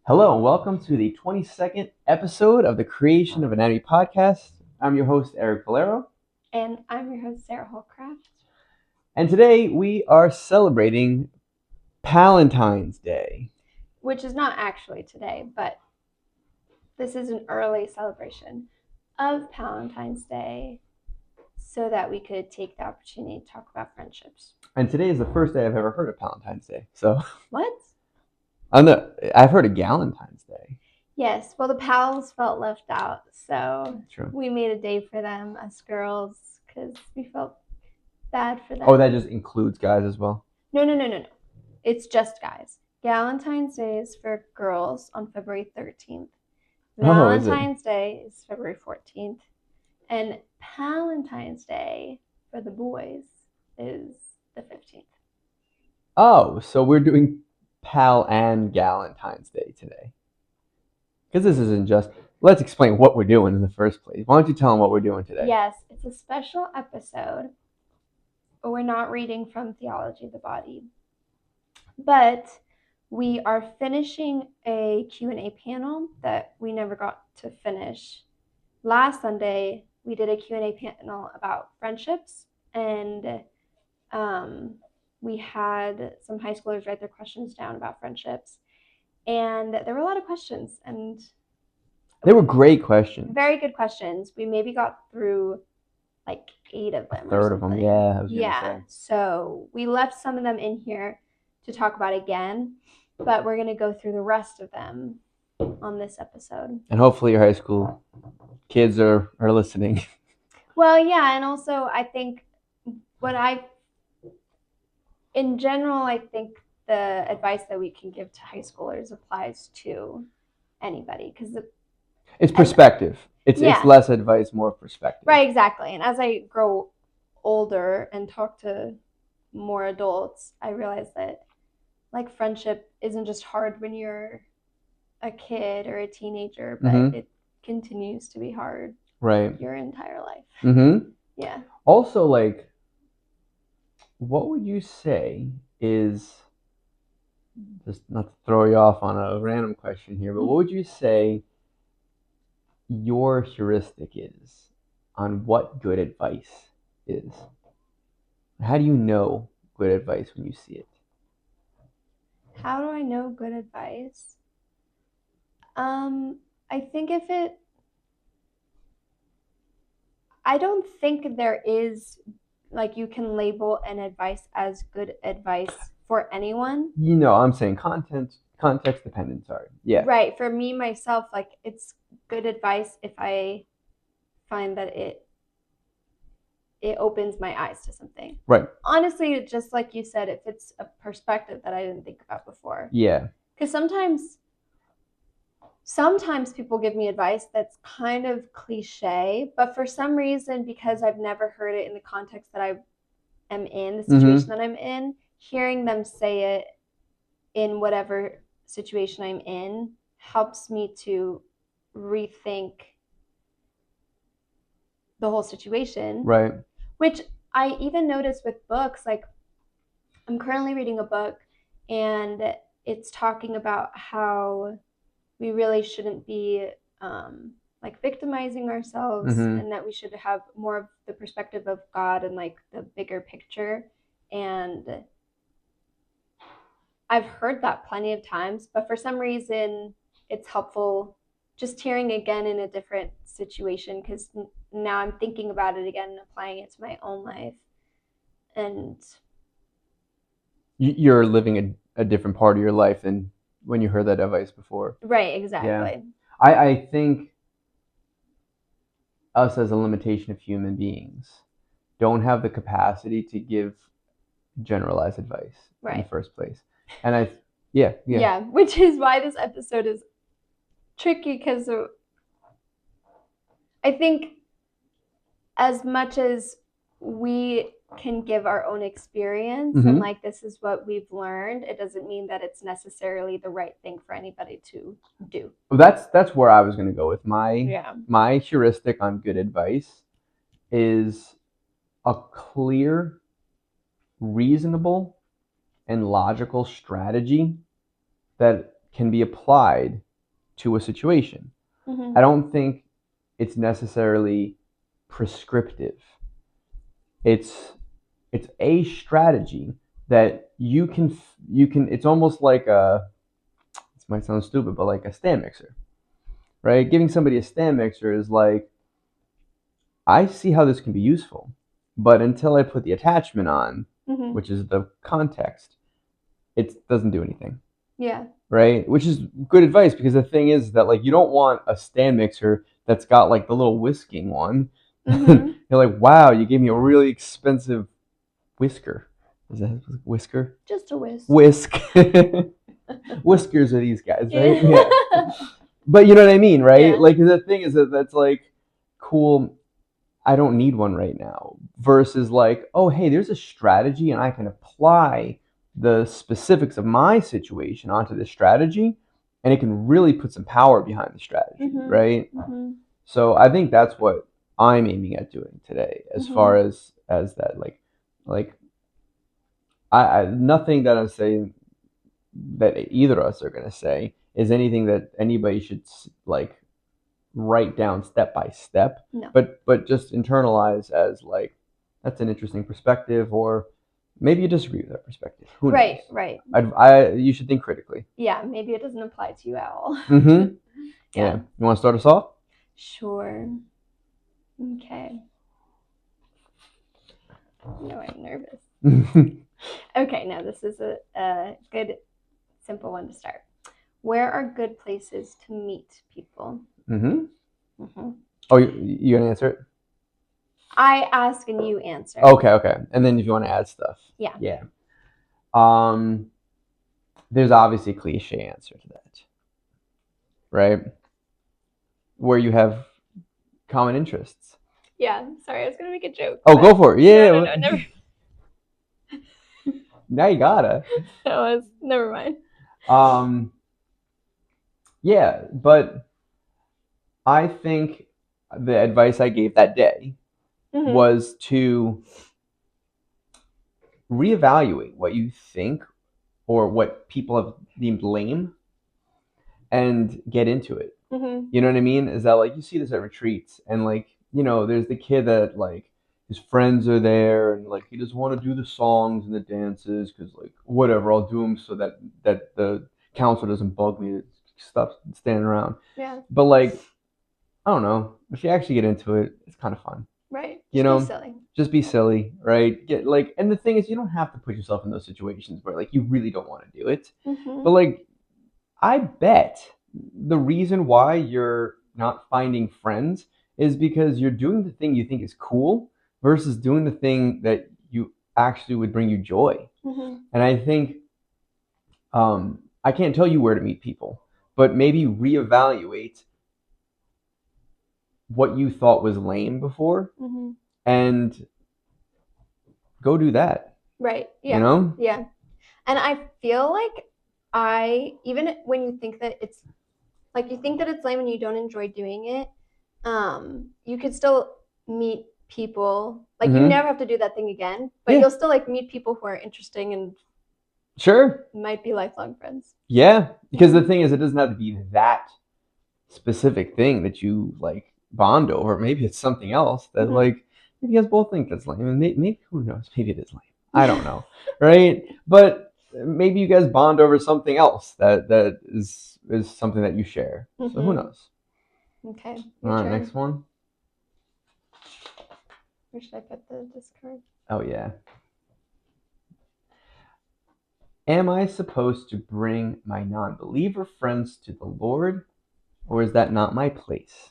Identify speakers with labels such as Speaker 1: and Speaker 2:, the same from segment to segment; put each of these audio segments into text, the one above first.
Speaker 1: Hello and welcome to the 22nd episode of the Creation of Anatomy podcast. I'm your host, Eric Valero.
Speaker 2: And I'm your host, Sarah Holcraft.
Speaker 1: And today we are celebrating Valentine's Day.
Speaker 2: Which is not actually today, but this is an early celebration of Valentine's Day so that we could take the opportunity to talk about friendships.
Speaker 1: And today is the first day I've ever heard of Valentine's Day. So
Speaker 2: What?
Speaker 1: I've heard of Galentine's Day.
Speaker 2: Yes, well, the pals felt left out, so
Speaker 1: True.
Speaker 2: we made a day for them, us girls, because we felt bad for them.
Speaker 1: Oh, that just includes guys as well?
Speaker 2: No. It's just guys. Galentine's Day is for girls on February 13th. Valentine's Day is February 14th. And Valentine's Day for the boys is the 15th.
Speaker 1: Oh, so we're doing Pal and Galentine's Day today. Because this isn't just... Let's explain what we're doing in the first place. Why don't you tell them what we're doing today?
Speaker 2: Yes, it's a special episode. But we're not reading from Theology of the Body. But we are finishing a Q&A panel that we never got to finish. Last Sunday, we did a Q&A panel about friendships, and we had some high schoolers write their questions down about friendships. And there were a lot of questions, and
Speaker 1: they were great questions.
Speaker 2: Very good questions. We maybe got through like 8 of them.
Speaker 1: A third of them, yeah.
Speaker 2: Yeah. So we left some of them in here to talk about again, but we're going to go through the rest of them on this episode.
Speaker 1: And hopefully your high school kids are listening.
Speaker 2: Well, yeah, and also I think in general, I think the advice that we can give to high schoolers applies to anybody, because
Speaker 1: it's perspective. It's less advice, more perspective.
Speaker 2: Right, exactly. And as I grow older and talk to more adults, I realize that like friendship isn't just hard when you're a kid or a teenager, but it continues to be hard your entire life. Yeah.
Speaker 1: Also, like, what would you say is, just not to throw you off on a random question here, but what would you say your heuristic is on what good advice is? How do you know good advice when you see it?
Speaker 2: How do I know good advice? I think I don't think there is, like, you can label an advice as good advice for anyone.
Speaker 1: You know, I'm saying context dependent, sorry. Yeah.
Speaker 2: Right. For me, myself, like, it's good advice if I find that it opens my eyes to something.
Speaker 1: Right.
Speaker 2: Honestly, just like you said, if it's a perspective that I didn't think about before.
Speaker 1: Yeah.
Speaker 2: Because sometimes people give me advice that's kind of cliche, but for some reason, because I've never heard it in the context that I am in, the situation that I'm in, hearing them say it in whatever situation I'm in helps me to rethink the whole situation.
Speaker 1: Right.
Speaker 2: Which I even notice with books. Like, I'm currently reading a book, and it's talking about how we really shouldn't be like victimizing ourselves, and that we should have more of the perspective of God and like the bigger picture. And I've heard that plenty of times, but for some reason it's helpful just hearing again in a different situation, because now I'm thinking about it again and applying it to my own life. And
Speaker 1: you're living a different part of your life than when you heard that advice before.
Speaker 2: Right, exactly.
Speaker 1: Yeah. I think us as a limitation of human beings don't have the capacity to give generalized advice in the first place. And yeah,
Speaker 2: which is why this episode is tricky, because I think as much as we can give our own experience and like this is what we've learned, it doesn't mean that it's necessarily the right thing for anybody to do.
Speaker 1: Well, that's where I was going to go with my heuristic on good advice is a clear, reasonable, and logical strategy that can be applied to a situation. I don't think it's necessarily prescriptive. It's a strategy that you can it's almost like this might sound stupid, but like a stand mixer, right? Giving somebody a stand mixer is like, I see how this can be useful, but until I put the attachment on, which is the context, it doesn't do anything.
Speaker 2: Yeah.
Speaker 1: Right? Which is good advice, because the thing is that like you don't want a stand mixer that's got like the little whisking one. You're like, wow, you gave me a really expensive whisker. Is that whisker?
Speaker 2: Just a whisk.
Speaker 1: Whisk. Whiskers are these guys, right? Yeah. But you know what I mean, right?
Speaker 2: Yeah.
Speaker 1: Like the thing is that that's like, cool, I don't need one right now. Versus like, oh hey, there's a strategy and I can apply the specifics of my situation onto this strategy, and it can really put some power behind the strategy, right? So I think that's what I'm aiming at doing today, as far as that, like I nothing that I'm saying that either of us are going to say is anything that anybody should like write down step by step.
Speaker 2: No.
Speaker 1: But just internalize as like, that's an interesting perspective, or maybe you disagree with that perspective. Who knows?
Speaker 2: Right.
Speaker 1: You should think critically.
Speaker 2: Yeah, maybe it doesn't apply to you at all.
Speaker 1: Yeah. You want to start us off?
Speaker 2: Sure. Okay. No, I'm nervous. Okay, now this is a good, simple one to start. Where are good places to meet people?
Speaker 1: Oh, you gonna answer it?
Speaker 2: I ask and you answer.
Speaker 1: Okay. And then if you want to add stuff.
Speaker 2: Yeah.
Speaker 1: There's obviously a cliche answer to that, right? Where you have common interests.
Speaker 2: Yeah, sorry, I was gonna make a joke.
Speaker 1: Oh, go for it. Yeah.
Speaker 2: No, never.
Speaker 1: Now you gotta.
Speaker 2: Never mind.
Speaker 1: Yeah, but I think the advice I gave that day was to reevaluate what you think or what people have deemed lame and get into it. You know what I mean? Is that like, you see this at retreats, and like, you know, there's the kid that like his friends are there and like he doesn't want to do the songs and the dances because like, whatever, I'll do them so that the counselor doesn't bug me to stop standing around.
Speaker 2: Yeah.
Speaker 1: But like, I don't know, if you actually get into it, it's kind of fun.
Speaker 2: Right.
Speaker 1: You know,
Speaker 2: be silly.
Speaker 1: Just be silly, right? Get like, and the thing is, you don't have to put yourself in those situations where like you really don't want to do it. But like, I bet the reason why you're not finding friends is because you're doing the thing you think is cool versus doing the thing that you actually would bring you joy. And I think, I can't tell you where to meet people, but maybe reevaluate what you thought was lame before and go do that.
Speaker 2: Right. Yeah.
Speaker 1: You know?
Speaker 2: Yeah. And I feel like even when you think that it's like, you think that it's lame and you don't enjoy doing it, you could still meet people. Like, you never have to do that thing again, but you'll still like meet people who are interesting and
Speaker 1: sure
Speaker 2: might be lifelong friends.
Speaker 1: Yeah, because the thing is, it doesn't have to be that specific thing that you like bond over. Maybe it's something else that like, maybe you guys both think that's lame, and maybe who knows? Maybe it is lame. I don't know, right? But maybe you guys bond over something else that is something that you share. So who knows?
Speaker 2: Okay.
Speaker 1: All right, next one.
Speaker 2: Where should I put the discard?
Speaker 1: Oh yeah. Am I supposed to bring my non-believer friends to the Lord, or is that not my place?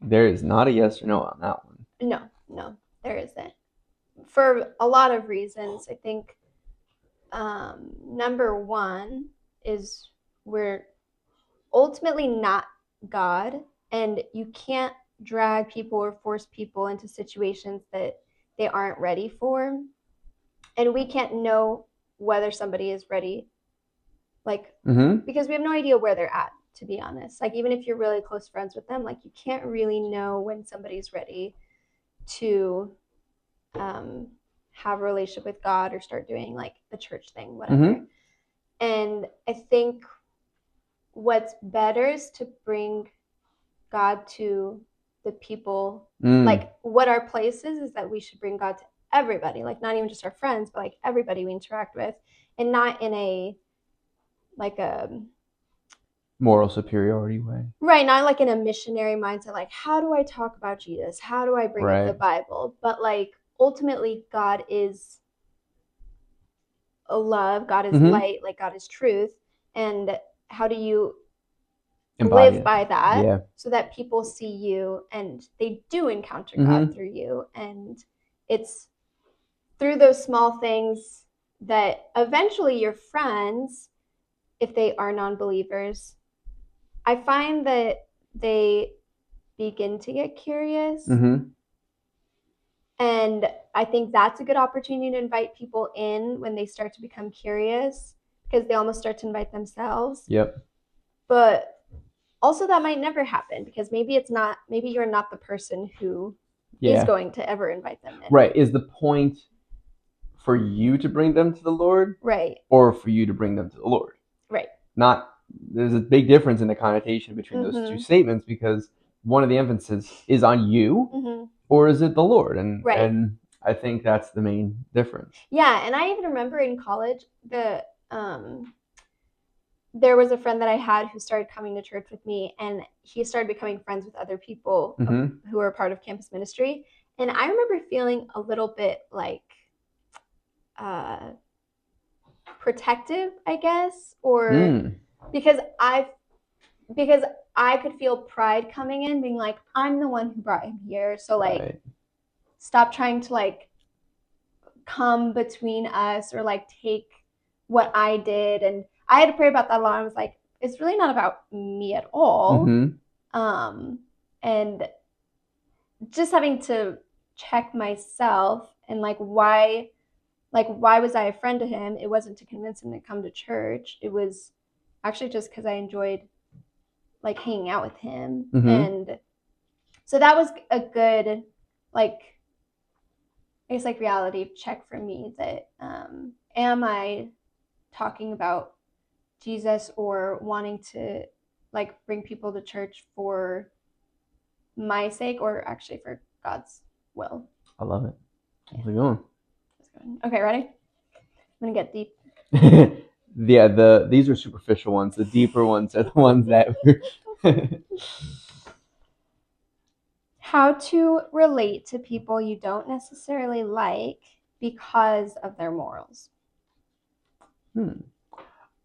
Speaker 1: There is not a yes or no on that one.
Speaker 2: No, there isn't. For a lot of reasons. I think number one is we're ultimately not God, and you can't drag people or force people into situations that they aren't ready for. And we can't know whether somebody is ready, like, because we have no idea where they're at, to be honest. Like, even if you're really close friends with them, like, you can't really know when somebody's ready to have a relationship with God or start doing like the church thing, whatever. And I think what's better is to bring God to the people. Like, what our place is that we should bring God to everybody, like not even just our friends, but like everybody we interact with, and not in a like a
Speaker 1: Moral superiority way.
Speaker 2: right, not like in a missionary mindset, like how do I talk about Jesus? How do I bring up the Bible? But like ultimately, God is a love, God is light, like God is truth. And how do you live by that so that people see you and they do encounter God through you? And it's through those small things that eventually your friends, if they are non-believers, I find that they begin to get curious. And I think that's a good opportunity to invite people in when they start to become curious, because they almost start to invite themselves. But also that might never happen, because maybe you're not the person who is going to ever invite them in.
Speaker 1: Right. Is the point for you to bring them to the Lord?
Speaker 2: Right.
Speaker 1: Or for you to bring them to the Lord?
Speaker 2: Right.
Speaker 1: There's a big difference in the connotation between those two statements, because one of the emphasis is on you, or is it the Lord? And I think that's the main difference.
Speaker 2: Yeah, and I even remember in college there was a friend that I had who started coming to church with me, and he started becoming friends with other people who were a part of campus ministry. And I remember feeling a little bit like protective, I guess, or because I could feel pride coming in, being like, I'm the one who brought him here, so like stop trying to like come between us or like take what I did. And I had to pray about that a lot. I was like, it's really not about me at all. And just having to check myself and like why was I a friend to him? It wasn't to convince him to come to church. It was actually just because I enjoyed like hanging out with him. And so that was a good like, I guess like reality check for me, that am I talking about Jesus or wanting to like bring people to church for my sake, or actually for God's will?
Speaker 1: I love it. How's it going?
Speaker 2: Okay, ready? I'm gonna get deep.
Speaker 1: These are superficial ones. The deeper ones are the ones that
Speaker 2: How to relate to people you don't necessarily like because of their morals.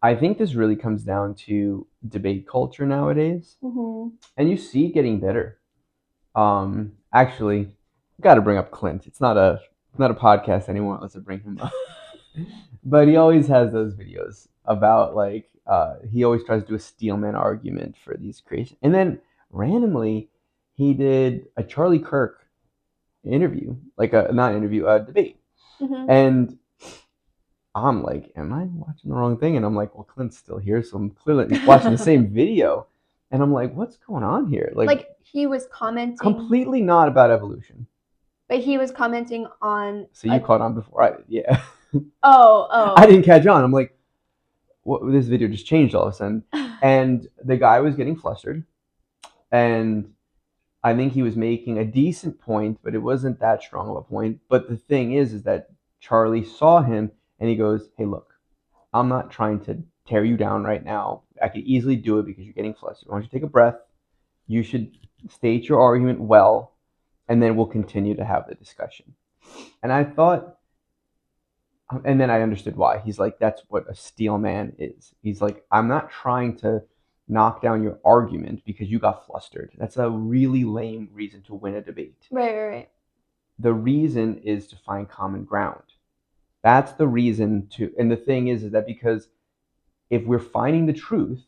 Speaker 1: I think this really comes down to debate culture nowadays, and you see it getting better. Actually, got to bring up Clint. It's not a podcast anymore unless I bring him up. But he always has those videos about like he always tries to do a steelman argument for these creations, and then randomly he did a Charlie Kirk interview, like a not interview, a debate, and I'm like, am I watching the wrong thing? And I'm like, well, Clint's still here, so I'm clearly watching the same video, and I'm like, what's going on here?
Speaker 2: Like he was commenting
Speaker 1: completely not about evolution.
Speaker 2: But he was commenting on.
Speaker 1: So you caught on before I did, yeah.
Speaker 2: Oh.
Speaker 1: I didn't catch on. I'm like, what? This video just changed all of a sudden, and the guy was getting flustered, and I think he was making a decent point, but it wasn't that strong of a point. But the thing is that Charlie saw him, and he goes, "Hey, look, I'm not trying to tear you down right now. I could easily do it because you're getting flustered. Why don't you take a breath? You should state your argument well, and then we'll continue to have the discussion." And I thought, and then I understood why. He's like, that's what a steel man is. He's like, I'm not trying to knock down your argument because you got flustered. That's a really lame reason to win a debate.
Speaker 2: Right.
Speaker 1: The reason is to find common ground. That's the reason to, and the thing is that because if we're finding the truth,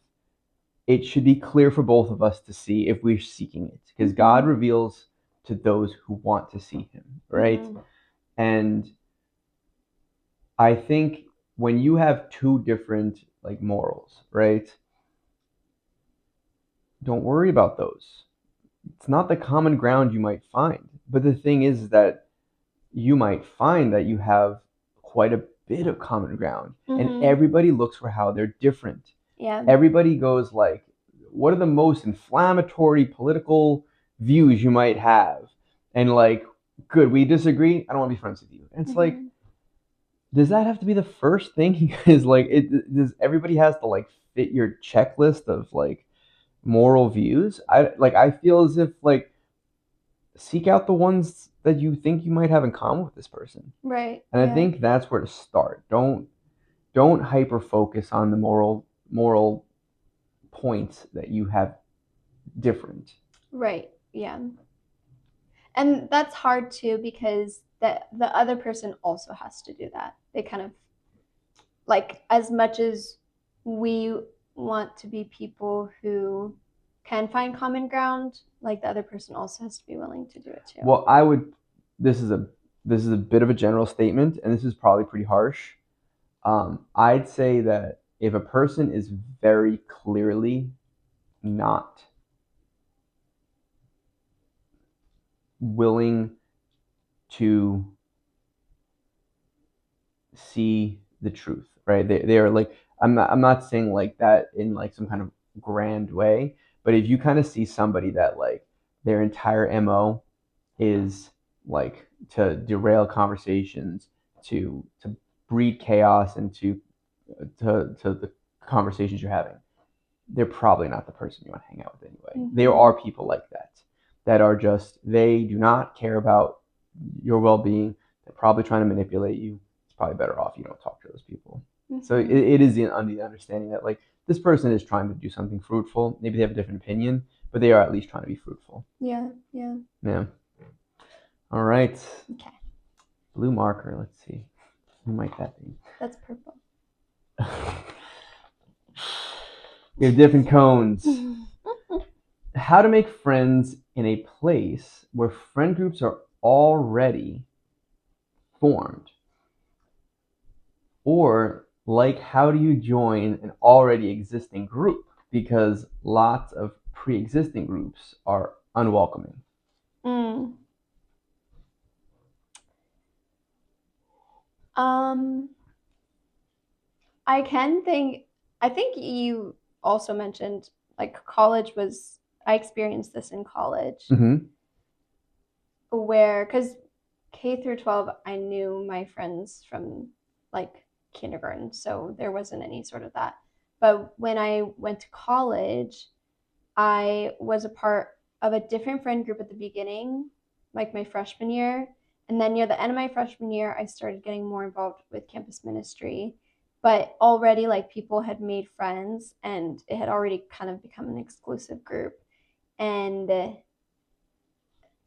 Speaker 1: it should be clear for both of us to see if we're seeking it, because God reveals to those who want to see him, right? And I think when you have two different like morals, right? Don't worry about those. It's not the common ground you might find. But the thing is that you might find that you have quite a bit of common ground, and
Speaker 2: Mm-hmm.
Speaker 1: everybody looks for how they're different.
Speaker 2: Yeah.
Speaker 1: Everybody goes like, what are the most inflammatory political views you might have? And like, good, we disagree. I don't want to be friends with you. And it's like,
Speaker 2: Mm-hmm.
Speaker 1: does that have to be the first thing? Is like, does everybody has to like fit your checklist of like moral views? I feel as if like seek out the ones that you think you might have in common with this person.
Speaker 2: Right.
Speaker 1: And I
Speaker 2: Yeah.
Speaker 1: think that's where to start. Don't hyper focus on the moral points that you have different.
Speaker 2: Right. Yeah. And that's hard too because the other person also has to do that. They kind of like as much as we want to be people who can find common ground, like the other person also has to be willing to do it too.
Speaker 1: Well, I would. This is a this is a bit of a general statement, and this is probably pretty harsh. I'd say that if a person is very clearly not willing to see the truth, right? They are like, I'm not saying like that in like some kind of grand way, but if you kind of see somebody that like their entire MO is like to derail conversations, to breed chaos into to the conversations you're having, they're probably not the person you want to hang out with anyway.
Speaker 2: Mm-hmm.
Speaker 1: There are people like that are just, they do not care about your well-being. They're probably trying to manipulate you. It's probably better off you don't talk to those people.
Speaker 2: Mm-hmm.
Speaker 1: So it is the understanding that like this person is trying to do something fruitful. Maybe they have a different opinion, but they are at least trying to be fruitful.
Speaker 2: Yeah. Yeah.
Speaker 1: Yeah. All right.
Speaker 2: Okay.
Speaker 1: Blue marker. Let's see. Who might that be?
Speaker 2: That's purple.
Speaker 1: We have different cones. How to make friends in a place where friend groups are already formed. Or, like, how do you join an already existing group? Because lots of pre existing groups are unwelcoming.
Speaker 2: Mm. Um, I think you also mentioned like college was, I experienced this in college
Speaker 1: Mm-hmm.
Speaker 2: where, because K through 12, I knew my friends from like kindergarten, so there wasn't any sort of that. But when I went to college, I was a part of a different friend group at the beginning, like my freshman year. And then near the end of my freshman year, I started getting more involved with campus ministry. But already, like, people had made friends and it had already kind of become an exclusive group. And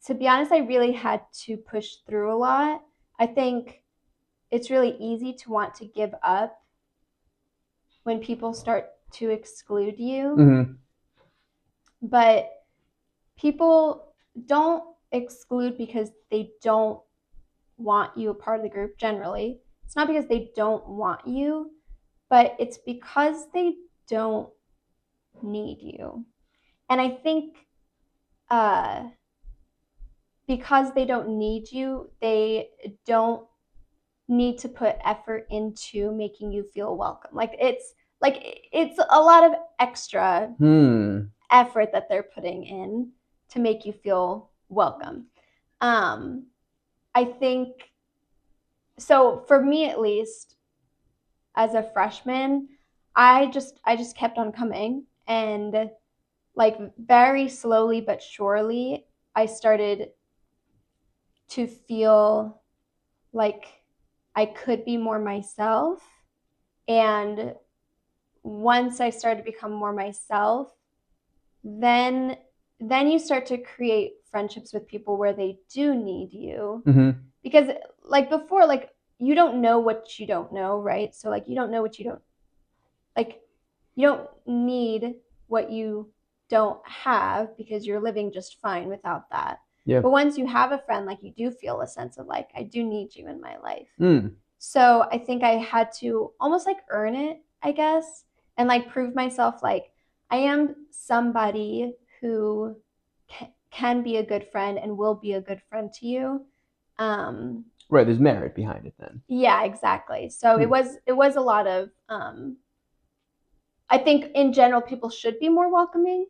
Speaker 2: to be honest, I really had to push through a lot. I think it's really easy to want to give up when people start to exclude you.
Speaker 1: Mm-hmm.
Speaker 2: But people don't exclude because they don't want you a part of the group generally. It's not because they don't want you, but it's because they don't need you. And I think uh, because they don't need you, they don't need to put effort into making you feel welcome. It's a lot of extra effort that they're putting in to make you feel welcome. I think so for me at least as a freshman, I just kept on coming and like very slowly but surely I started to feel like I could be more myself. And once I started to become more myself, then you start to create friendships with people where they do need you.
Speaker 1: Mm-hmm.
Speaker 2: Because like before, like you don't know what you don't know, right? So like you don't know what you don't, like you don't need what you don't have because you're living just fine without that.
Speaker 1: Yeah.
Speaker 2: But once you have a friend, like you do feel a sense of like, I do need you in my life.
Speaker 1: Mm.
Speaker 2: So I think I had to almost like earn it, I guess, and like prove myself like I am somebody who can be a good friend and will be a good friend to you.
Speaker 1: Right, there's merit behind it then.
Speaker 2: Yeah, exactly. So it was a lot of I think in general people should be more welcoming.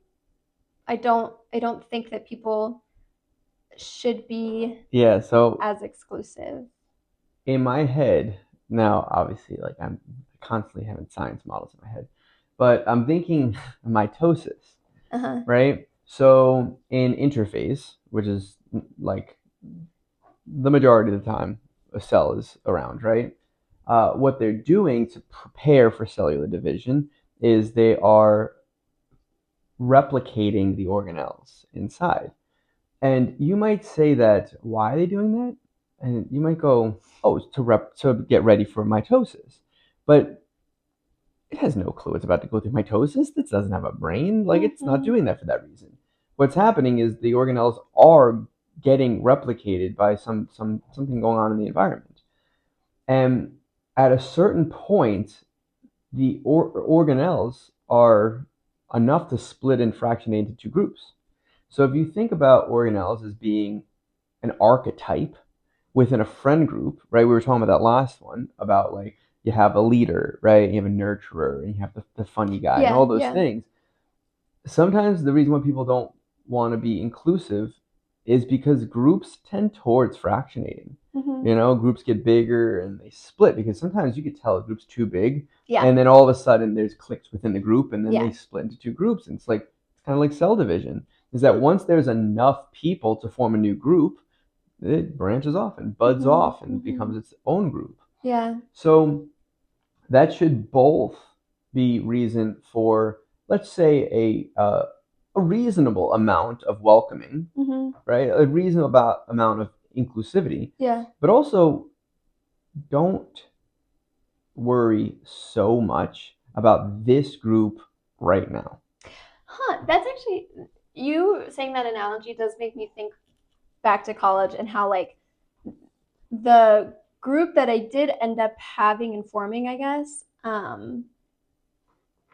Speaker 2: I don't think that people should be
Speaker 1: Yeah, so
Speaker 2: as exclusive.
Speaker 1: in my head, now obviously like I'm constantly having science models in my head, but I'm thinking mitosis,
Speaker 2: Uh-huh.
Speaker 1: right? So in interphase, which is like the majority of the time a cell is around, right? What they're doing to prepare for cellular division is they are replicating the organelles inside. And you might say that, why are they doing that? And you might go, oh, to get ready for mitosis. But it has no clue it's about to go through mitosis. This doesn't have a brain. Like, it's not doing that for that reason. What's happening is the organelles are getting replicated by something going on in the environment. And at a certain point, the organelles are enough to split and fractionate into two groups. So if you think about organelles as being an archetype within a friend group, right? We were talking about that last one about like you have a leader, right? You have a nurturer, and you have the funny guy, and
Speaker 2: Yeah,
Speaker 1: all those
Speaker 2: yeah.
Speaker 1: things. Sometimes the reason why people don't want to be inclusive is because groups tend towards fractionating.
Speaker 2: Mm-hmm.
Speaker 1: You know, groups get bigger and they split because sometimes you could tell a group's too big,
Speaker 2: Yeah.
Speaker 1: and then all of a sudden there's cliques within the group, and then
Speaker 2: Yeah.
Speaker 1: they split into two groups. And it's kind of like cell division. Is that once there's enough people to form a new group, it branches off and buds off and becomes its own group.
Speaker 2: Yeah.
Speaker 1: So that should both be reason for, let's say, a reasonable amount of welcoming, right? A reasonable amount of inclusivity.
Speaker 2: Yeah.
Speaker 1: But also, don't worry so much about this group right now.
Speaker 2: Huh. That's actually, you saying that analogy does make me think back to college and how like the group that I did end up having and forming, I guess,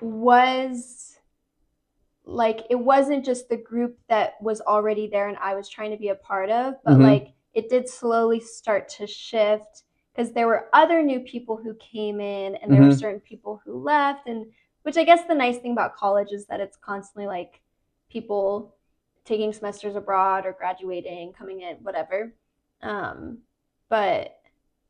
Speaker 2: was like it wasn't just the group that was already there and I was trying to be a part of, but like it did slowly start to shift because there were other new people who came in and there were certain people who left, and which I guess the nice thing about college is that it's constantly like people taking semesters abroad or graduating, coming in, whatever. But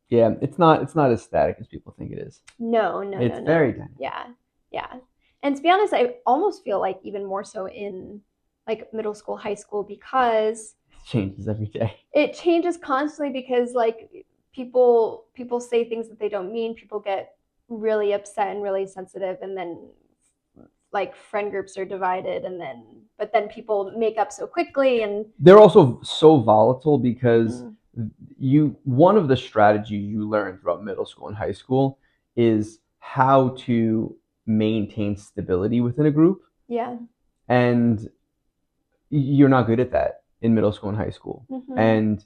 Speaker 1: Yeah, it's not as static as people think it is.
Speaker 2: no,
Speaker 1: It's very dynamic.
Speaker 2: Yeah, yeah. And to be honest, I almost feel like even more so in like middle school, high school, because
Speaker 1: It changes every day.
Speaker 2: it changes constantly because like people say things that they don't mean. People get really upset and really sensitive, and then like friend groups are divided, and then but then people make up so quickly, and
Speaker 1: they're also so volatile because one of the strategies you learn throughout middle school and high school is how to maintain stability within a group.
Speaker 2: Yeah.
Speaker 1: And you're not good at that in middle school and high school. And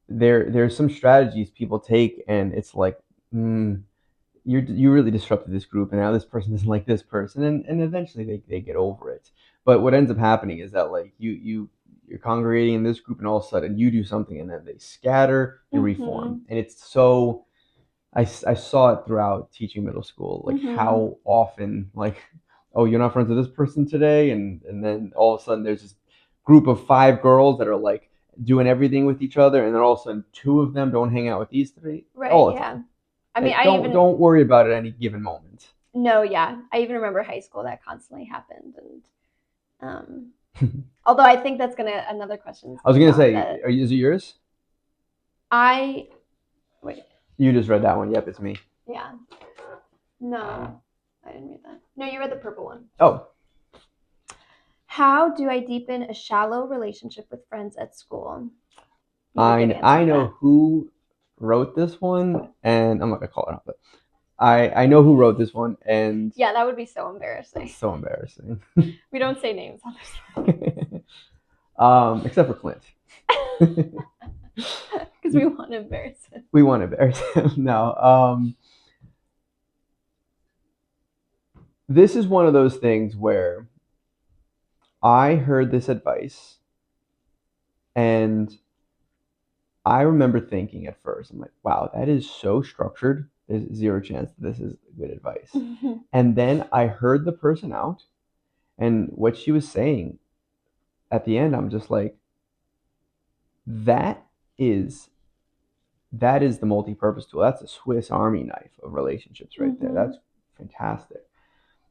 Speaker 1: there's some strategies people take, and it's like, you really disrupted this group, and now this person doesn't like this person, and eventually they get over it. But what ends up happening is that like you're congregating in this group, and all of a sudden you do something, and then they scatter and reform, and it's so. I saw it throughout teaching middle school, like how often like, oh, you're not friends with this person today, and then all of a sudden there's this group of 5 girls that are like doing everything with each other, and then all of a sudden 2 of them don't hang out with these 3 all the time.
Speaker 2: I mean,
Speaker 1: don't worry about it at any given moment.
Speaker 2: No, yeah. I even remember high school that constantly happened, and although I think that's another question.
Speaker 1: I was gonna say, is it yours?
Speaker 2: Wait.
Speaker 1: You just read that one. Yep, it's me.
Speaker 2: Yeah. No, I didn't read that. No, you read the purple one.
Speaker 1: Oh.
Speaker 2: How do I deepen a shallow relationship with friends at school?
Speaker 1: I know who wrote this one, and I'm not gonna call it out, but I know who wrote this one, and
Speaker 2: yeah, that would be so embarrassing.
Speaker 1: So embarrassing.
Speaker 2: We don't say names on this.
Speaker 1: Except for Clint.
Speaker 2: Because we want to embarrass him.
Speaker 1: We want to embarrass him. No. This is one of those things where I heard this advice, and I remember thinking at first, I'm like, wow, that is so structured. There's zero chance that this is good advice. And then I heard the person out, and what she was saying at the end, I'm just like, that is that is the multi-purpose tool. That's a Swiss Army knife of relationships right there. That's fantastic.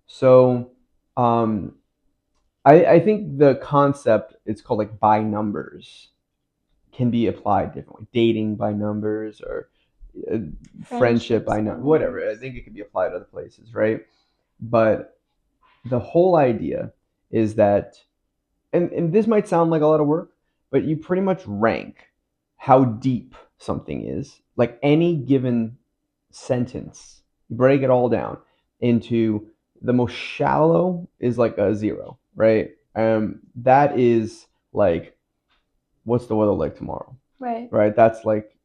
Speaker 1: So, um, I think the concept, it's called like by numbers, can be applied differently. Dating by numbers, or uh, friendship by numbers, whatever. I think it can be applied other places, right? But the whole idea is that, and this might sound like a lot of work, but you pretty much rank how deep something is. Like any given sentence, you break it all down into the most shallow is like a 0, right? That is like, what's the weather like tomorrow? Right. That's like,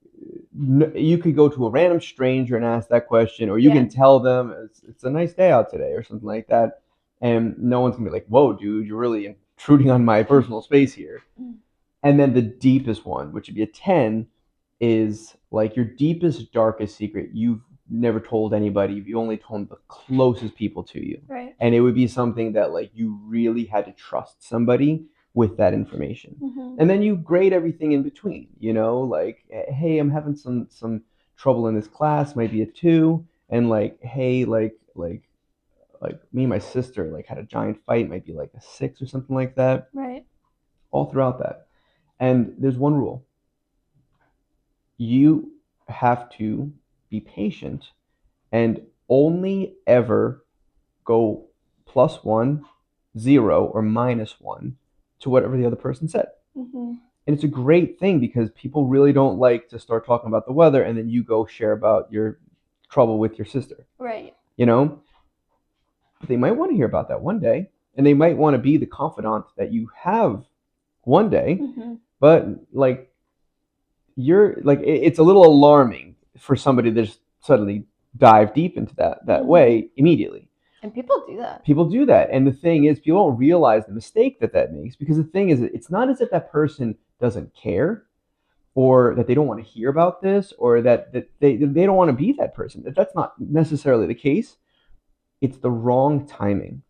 Speaker 1: you could go to a random stranger and ask that question, or you can tell them it's a nice day out today or something like that, and no one's gonna be like, whoa, dude, you're really intruding on my personal space here. And then the deepest one, which would be a 10, is like your deepest, darkest secret you've never told anybody. You only told the closest people to you.
Speaker 2: Right.
Speaker 1: And it would be something that like you really had to trust somebody with that information. And then you grade everything in between, like, hey, I'm having some trouble in this class, might be a 2, and like, hey, like me and my sister like had a giant fight, might be like a 6 or something like that.
Speaker 2: Right.
Speaker 1: All throughout that. And there's one rule. You have to be patient and only ever go +1, 0, or -1 to whatever the other person said. And it's a great thing because people really don't like to start talking about the weather and then you go share about your trouble with your sister.
Speaker 2: Right.
Speaker 1: But they might want to hear about that one day, and they might want to be the confidant that you have one day. But like, you're like, it's a little alarming for somebody to just suddenly dive deep into that way immediately.
Speaker 2: And people do that.
Speaker 1: People do that, and the thing is, people don't realize the mistake that makes, because the thing is, it's not as if that person doesn't care, or that they don't want to hear about this, or that they don't want to be that person. That's not necessarily the case. It's the wrong timing.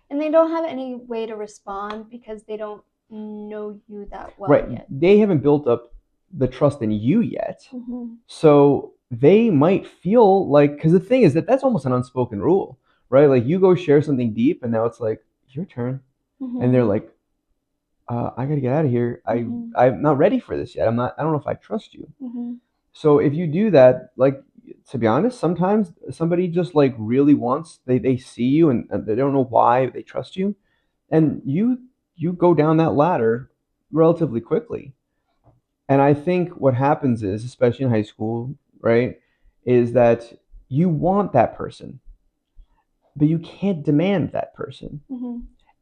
Speaker 2: And they don't have any way to respond because they don't know you that well yet.
Speaker 1: They haven't built up the trust in you yet. So they might feel like, because the thing is that's almost an unspoken rule, right? Like, you go share something deep, and now it's like, your turn. And they're like, I gotta get out of here. I'm not ready for this yet. I don't know if I trust you. So if you do that, like, to be honest, sometimes somebody just like really wants, they see you, and they don't know why they trust you, and you go down that ladder relatively quickly. And I think what happens is, especially in high school, right, is that you want that person, but you can't demand that person.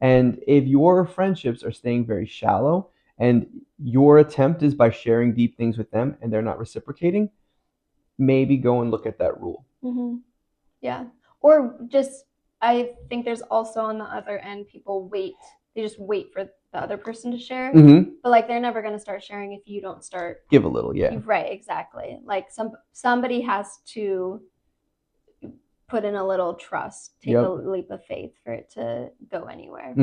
Speaker 1: And if your friendships are staying very shallow, and your attempt is by sharing deep things with them and they're not reciprocating, maybe go and look at that rule.
Speaker 2: Yeah. Or just, I think there's also on the other end, people wait. They just wait for the other person to share. But like, they're never going to start sharing if you don't start.
Speaker 1: Give a little, yeah.
Speaker 2: Right, exactly. Like, somebody has to put in a little trust, take a leap of faith for it to go anywhere.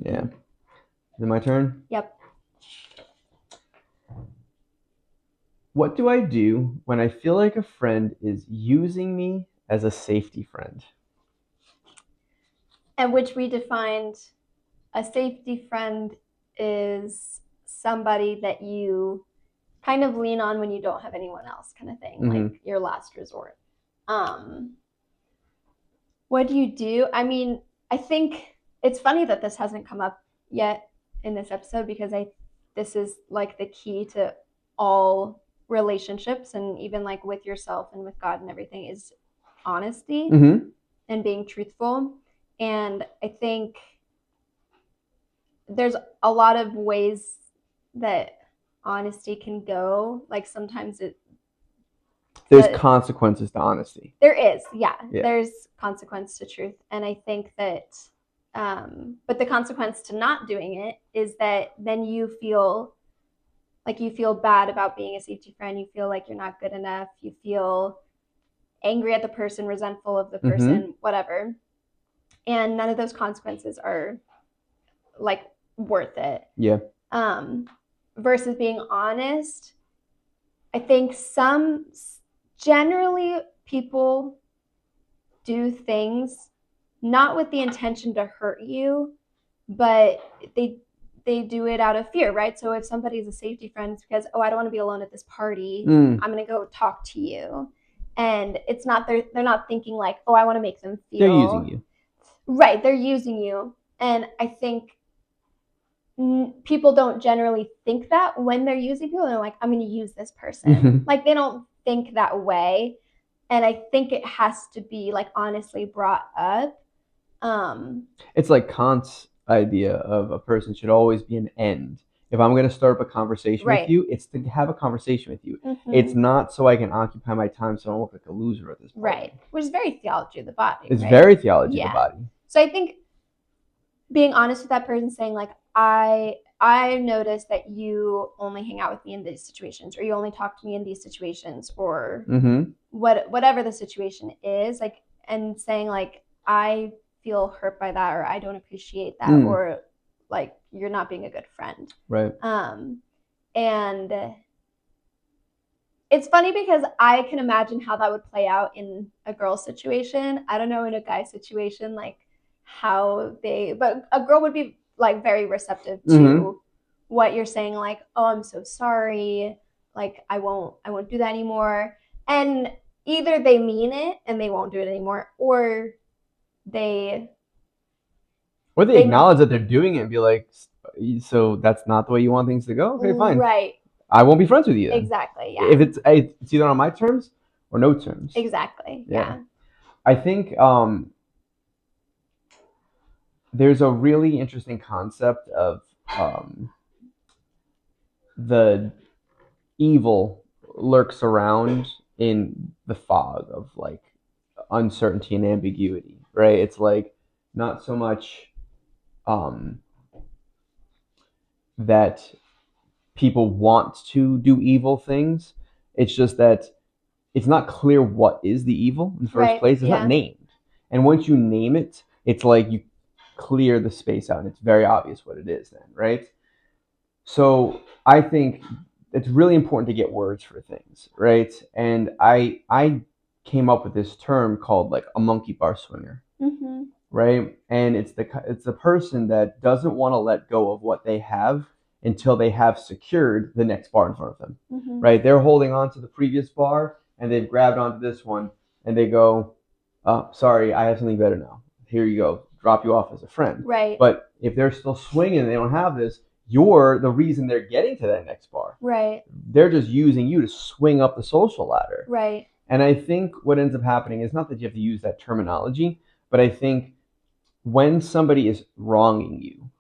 Speaker 1: Yeah. Is it my turn?
Speaker 2: Yep.
Speaker 1: What do I do when I feel like a friend is using me as a safety friend?
Speaker 2: And which we defined, a safety friend is somebody that you kind of lean on when you don't have anyone else, kind of thing, like your last resort. What do you do? I mean, I think it's funny that this hasn't come up yet in this episode, because this is like the key to all relationships, and even like with yourself and with God and everything, is honesty and being truthful. And I think there's a lot of ways that honesty can go. Like, sometimes
Speaker 1: there's consequences to honesty.
Speaker 2: There is, yeah. There's consequence to truth. And I think that, but the consequence to not doing it is that then you feel like you feel bad about being a safety friend, you feel like you're not good enough, you feel angry at the person, resentful of the person, whatever. And none of those consequences are like worth it.
Speaker 1: Yeah.
Speaker 2: Versus being honest, I think generally people do things not with the intention to hurt you, but they do it out of fear, right? So if somebody's a safety friend, it's because, oh, I don't want to be alone at this party. I'm going to go talk to you. And it's not, they're not thinking like, oh, I want to make them feel.
Speaker 1: They're using you.
Speaker 2: Right. They're using you. And I think people don't generally think that when they're using people. They're like, I'm going to use this person. Like they don't think that way. And I think it has to be like honestly brought up.
Speaker 1: It's like Kant's idea of a person should always be an end. If I'm going to start up a conversation with you, it's to have a conversation with you. It's not so I can occupy my time so I don't look like a loser at this point.
Speaker 2: Right. Which is very theology of the body.
Speaker 1: It's very theology of the body.
Speaker 2: So I think being honest with that person, saying like, I noticed that you only hang out with me in these situations, or you only talk to me in these situations, or whatever the situation is, like, and saying like, I feel hurt by that, or I don't appreciate that, or like you're not being a good friend.
Speaker 1: Right.
Speaker 2: And it's funny because I can imagine how that would play out in a girl situation. I don't know in a guy situation, like but a girl would be like very receptive to what you're saying, like, oh, I'm so sorry, like I won't do that anymore. And either they mean it and they won't do it anymore, or they
Speaker 1: acknowledge that they're doing it and be like, so that's not the way you want things to go? Okay, fine.
Speaker 2: Right.
Speaker 1: I won't be friends with you then.
Speaker 2: Exactly, yeah.
Speaker 1: If it's either on my terms or no terms.
Speaker 2: Exactly, yeah.
Speaker 1: I think there's a really interesting concept of the evil lurks around in the fog of like uncertainty and ambiguity, right? It's like not so much that people want to do evil things. It's just that it's not clear what is the evil in the first place. It's not named. And once you name it, it's like you clear the space out and it's very obvious what it is then, right? So I think it's really important to get words for things, right? And I came up with this term called like a monkey bar swinger, right? And it's the person that doesn't want to let go of what they have until they have secured the next bar in front of them, right? They're holding on to the previous bar and they've grabbed onto this one and they go, oh, sorry, I have something better now. Here you go, drop you off as a friend.
Speaker 2: Right.
Speaker 1: But if they're still swinging and they don't have this, you're the reason they're getting to that next bar.
Speaker 2: Right.
Speaker 1: They're just using you to swing up the social ladder.
Speaker 2: Right.
Speaker 1: And I think what ends up happening is not that you have to use that terminology, but I think when somebody is wronging you,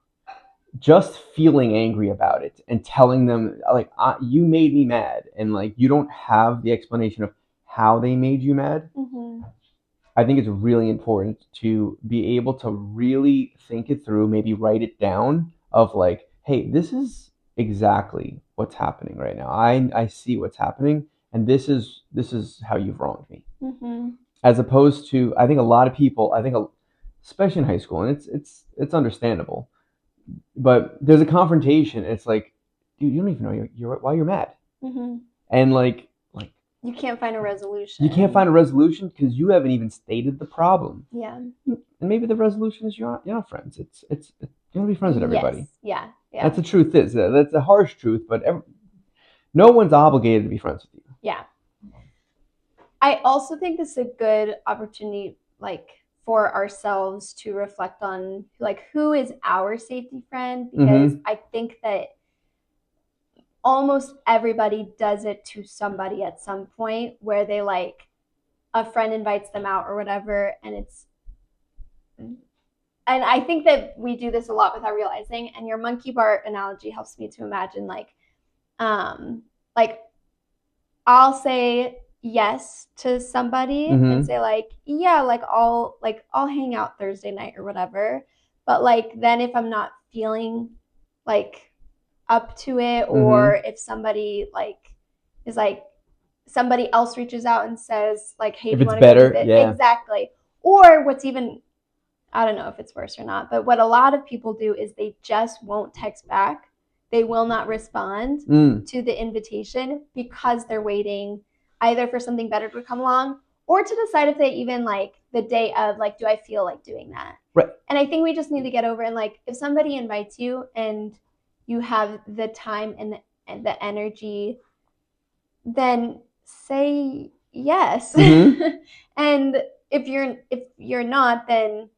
Speaker 1: just feeling angry about it and telling them like, you made me mad, and like you don't have the explanation of how they made you mad. I think it's really important to be able to really think it through, maybe write it down of like, hey, this is exactly what's happening right now. I see what's happening, and this is how you've wronged me. As opposed to, I think a lot of people, especially in high school, and it's understandable, but there's a confrontation. And it's like, dude, you don't even know why you're mad, and like
Speaker 2: you can't find a resolution.
Speaker 1: You can't find a resolution because you haven't even stated the problem.
Speaker 2: Yeah.
Speaker 1: And maybe the resolution is you're not friends. It's you want to be friends with everybody.
Speaker 2: Yes. Yeah.
Speaker 1: That's the truth. That's a harsh truth, but no one's obligated to be friends with you.
Speaker 2: Yeah. I also think this is a good opportunity, like, for ourselves to reflect on like who is our safety friend, because I think that almost everybody does it to somebody at some point where they like a friend invites them out or whatever, and I think that we do this a lot without realizing. And your monkey bar analogy helps me to imagine like I'll say yes to somebody and say like, yeah, like I'll hang out Thursday night or whatever. But like then if I'm not feeling like up to it, or if somebody is somebody else reaches out and says hey,
Speaker 1: if
Speaker 2: do you
Speaker 1: it's
Speaker 2: want to go do
Speaker 1: better,
Speaker 2: this?
Speaker 1: yeah.
Speaker 2: Exactly. Or what's even, I don't know if it's worse or not, but what a lot of people do is they just won't text back. They will not respond to the invitation because they're waiting either for something better to come along or to decide if they even the day of do I feel like doing that.
Speaker 1: Right.
Speaker 2: And I think we just need to get over and if somebody invites you and you have the time and the energy, then say yes. And if you're not, then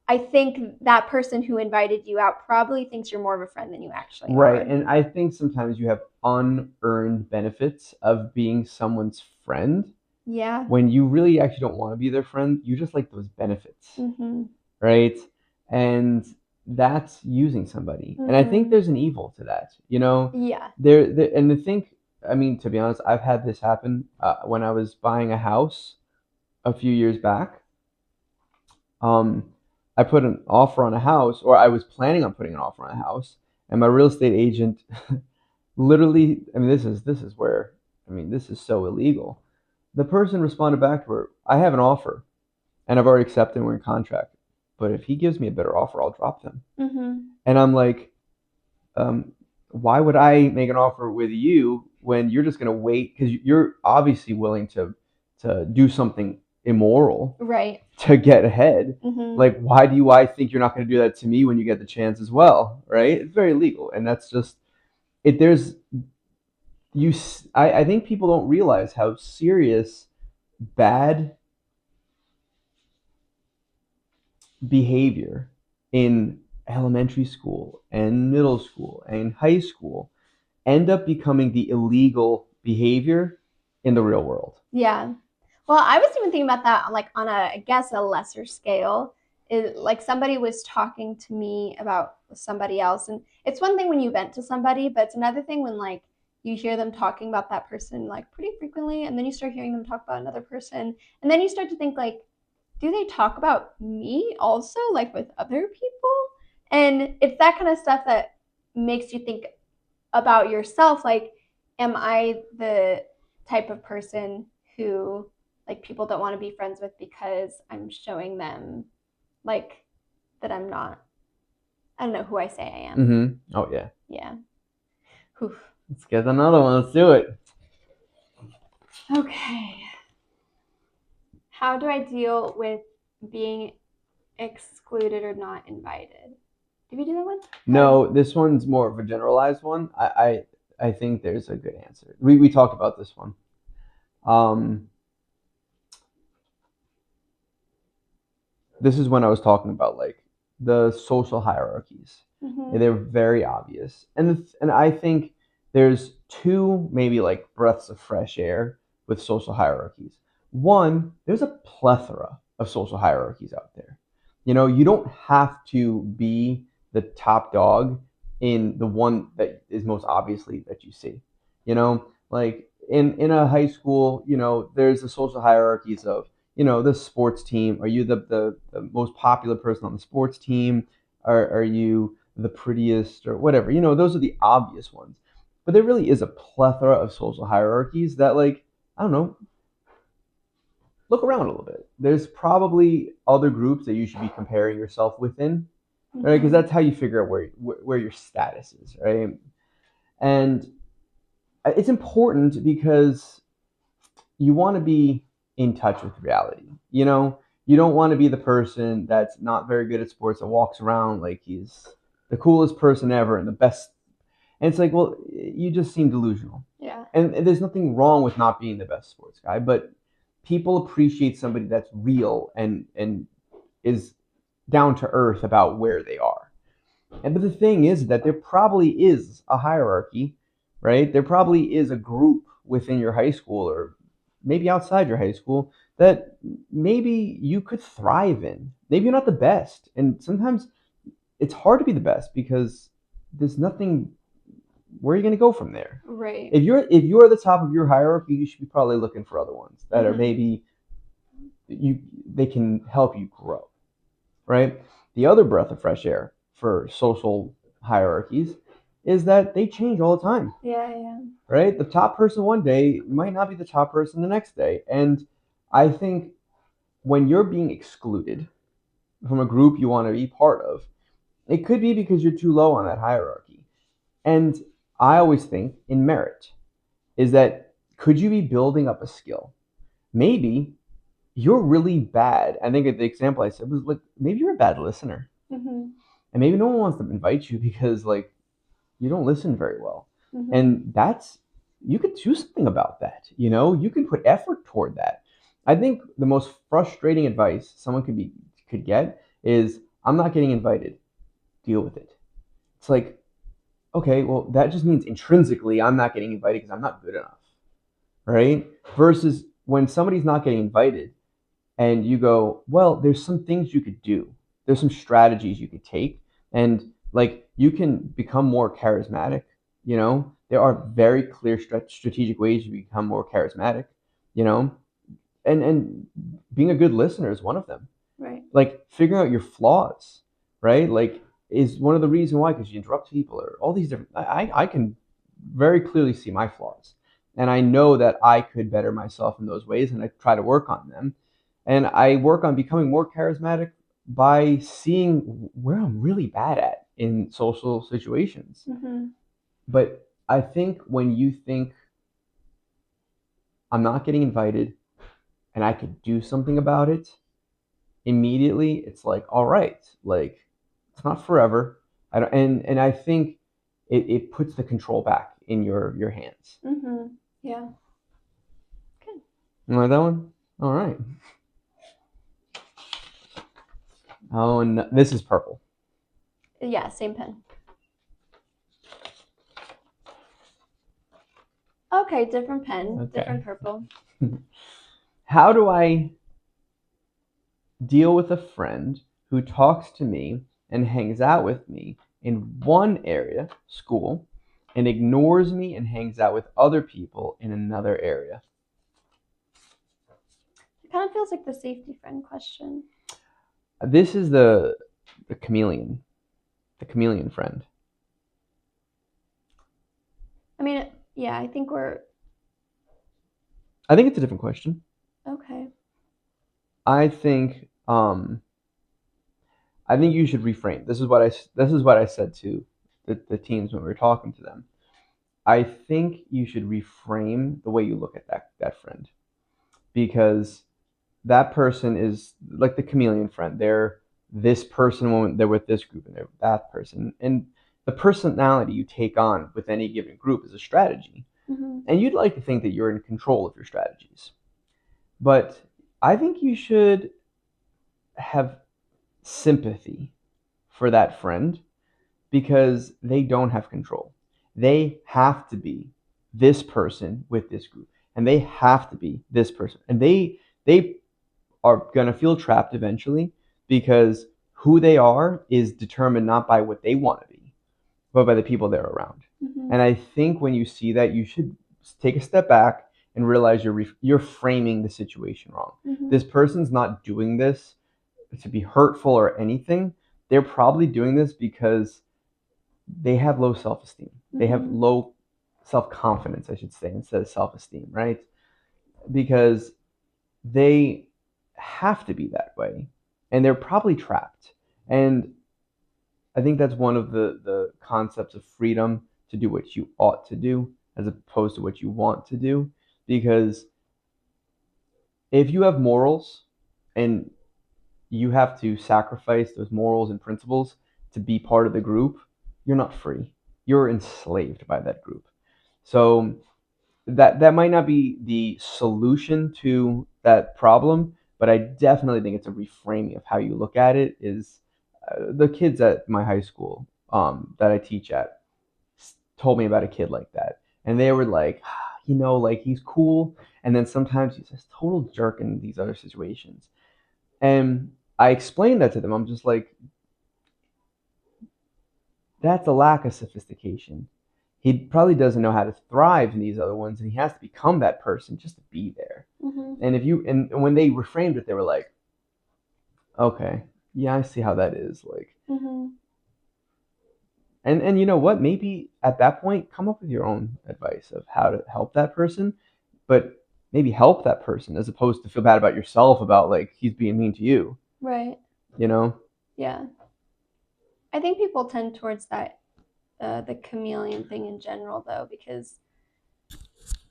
Speaker 2: I think that person who invited you out probably thinks you're more of a friend than you actually are.
Speaker 1: Right. And I think sometimes you have unearned benefits of being someone's friend.
Speaker 2: Yeah.
Speaker 1: When you really actually don't want to be their friend, you just like those benefits.
Speaker 2: Mm-hmm.
Speaker 1: Right? And that's using somebody.
Speaker 2: Mm-hmm.
Speaker 1: And I think there's an evil to that.
Speaker 2: Yeah.
Speaker 1: And I mean, to be honest, I've had this happen when I was buying a house a few years back. I put an offer on a house, or I was planning on putting an offer on a house, and my real estate agent literally, I mean, this is so illegal. The person responded back to her, I have an offer, and I've already accepted, and we're in contract. But if he gives me a better offer, I'll drop them.
Speaker 2: Mm-hmm.
Speaker 1: And I'm like, why would I make an offer with you when you're just going to wait? Because you're obviously willing to do something immoral,
Speaker 2: right,
Speaker 1: to get ahead.
Speaker 2: Mm-hmm.
Speaker 1: Why do I think you're not going to do that to me when you get the chance as well? Right? It's very illegal, and that's just it. I think people don't realize how serious bad behavior in elementary school and middle school and high school end up becoming the illegal behavior in the real world.
Speaker 2: Yeah. Well, I was even thinking about that on I guess a lesser scale. Somebody was talking to me about somebody else, and it's one thing when you vent to somebody, but it's another thing when you hear them talking about that person pretty frequently, and then you start hearing them talk about another person, and then you start to think do they talk about me also with other people? And it's that kind of stuff that makes you think about yourself, am I the type of person who people don't want to be friends with because I'm showing them that I'm not, I don't know who I say I am.
Speaker 1: Mm-hmm. Oh yeah.
Speaker 2: Yeah. Whew.
Speaker 1: Let's get another one. Let's do it.
Speaker 2: Okay. How do I deal with being excluded or not invited? Did we do that one?
Speaker 1: No, this one's more of a generalized one. I think there's a good answer. We talked about this one. This is when I was talking about the social hierarchies.
Speaker 2: Mm-hmm.
Speaker 1: And they're very obvious, and I think there's two maybe breaths of fresh air with social hierarchies. One, there's a plethora of social hierarchies out there. You don't have to be the top dog in the one that is most obviously that you see. In a high school, there's the social hierarchies of the sports team. Are you the most popular person on the sports team? Are you the prettiest or whatever? Those are the obvious ones. But there really is a plethora of social hierarchies that I don't know, look around a little bit. There's probably other groups that you should be comparing yourself within, right? Because that's how you figure out where your status is, right? And it's important because you want to be in touch with reality. You don't want to be the person that's not very good at sports that walks around like he's the coolest person ever and the best. And it's well, you just seem delusional.
Speaker 2: Yeah.
Speaker 1: And there's nothing wrong with not being the best sports guy, but people appreciate somebody that's real and is down to earth about where they are. But the thing is that there probably is a hierarchy, right? There probably is a group within your high school or maybe outside your high school that maybe you could thrive in. Maybe you're not the best. And sometimes it's hard to be the best because there's nothing, where are you going to go from there?
Speaker 2: Right.
Speaker 1: If you're at the top of your hierarchy, you should be probably looking for other ones that are maybe they can help you grow, right? The other breath of fresh air for social hierarchies is that they change all the time.
Speaker 2: Yeah.
Speaker 1: Right? The top person one day might not be the top person the next day. And I think when you're being excluded from a group you want to be part of, it could be because you're too low on that hierarchy. And I always think in merit is that could you be building up a skill? Maybe you're really bad. I think the example I said was like maybe you're a bad listener.
Speaker 2: Mm-hmm.
Speaker 1: And maybe no one wants to invite you because like you don't listen very well.
Speaker 2: Mm-hmm.
Speaker 1: And that's, you could do something about that. You can put effort toward that. I think the most frustrating advice someone could get is, I'm not getting invited. Deal with it. It's like, okay, well, that just means intrinsically I'm not getting invited because I'm not good enough. Right? Versus when somebody's not getting invited and you go, well, there's some things you could do. There's some strategies you could take, and like you can become more charismatic. There are very clear strategic ways you become more charismatic. You know, and being a good listener is one of them.
Speaker 2: Right.
Speaker 1: Like figuring out your flaws, right? Like is one of the reasons why, because you interrupt people or all these different. I can very clearly see my flaws, and I know that I could better myself in those ways, and I try to work on them, and I work on becoming more charismatic by seeing where I'm really bad at in social situations.
Speaker 2: Mm-hmm.
Speaker 1: But I think when you think I'm not getting invited and I could do something about it, immediately it's like, all right, like it's not forever. I don't, and I think it puts the control back in your hands.
Speaker 2: Mm-hmm. Yeah. Good.
Speaker 1: You like that one? All right. Oh, and this is purple.
Speaker 2: Yeah, same pen. Okay, different pen,
Speaker 1: Okay.
Speaker 2: different purple.
Speaker 1: How do I deal with a friend who talks to me and hangs out with me in one area, school, and ignores me and hangs out with other people in another area?
Speaker 2: It kind of feels like the safety friend question.
Speaker 1: This is the chameleon, the chameleon friend.
Speaker 2: I mean, yeah, I think
Speaker 1: I think it's a different question.
Speaker 2: okay.
Speaker 1: I think I think you should reframe. This is what I said to the teams when we were talking to them. I think you should reframe the way you look at that friend, because that person is like the chameleon friend. They're this person when they're with this group, and they're that person. And the personality you take on with any given group is a strategy.
Speaker 2: Mm-hmm.
Speaker 1: And you'd like to think that you're in control of your strategies. But I think you should have sympathy for that friend, because they don't have control. They have to be this person with this group, and they have to be this person, and they are gonna feel trapped eventually, because who they are is determined not by what they want to be, but by the people they're around.
Speaker 2: Mm-hmm.
Speaker 1: And I think when you see that, you should take a step back and realize you're framing the situation wrong.
Speaker 2: Mm-hmm.
Speaker 1: This person's not doing this to be hurtful or anything. They're probably doing this because they have low self-esteem. Mm-hmm. They have low self-confidence, I should say, instead of self-esteem, right? Because they have to be that way, and they're probably trapped. And I think that's one of the concepts of freedom, to do what you ought to do as opposed to what you want to do. Because if you have morals and you have to sacrifice those morals and principles to be part of the group, you're not free. You're enslaved by that group. So that might not be the solution to that problem, but I definitely think it's a reframing of how you look at it. Is the kids at my high school that I teach at told me about a kid like that, and they were like, like he's cool, and then sometimes he's this total jerk in these other situations. And I explained that to them. I'm just like, that's a lack of sophistication. He probably doesn't know how to thrive in these other ones, and he has to become that person just to be there.
Speaker 2: Mm-hmm.
Speaker 1: And when they reframed it, they were like, okay, yeah, I see how that is. Like,
Speaker 2: mm-hmm.
Speaker 1: And you know what? Maybe at that point, come up with your own advice of how to help that person, but maybe help that person as opposed to feel bad about yourself about like he's being mean to you.
Speaker 2: Right.
Speaker 1: You know?
Speaker 2: Yeah. I think people tend towards that, the chameleon thing in general, though, because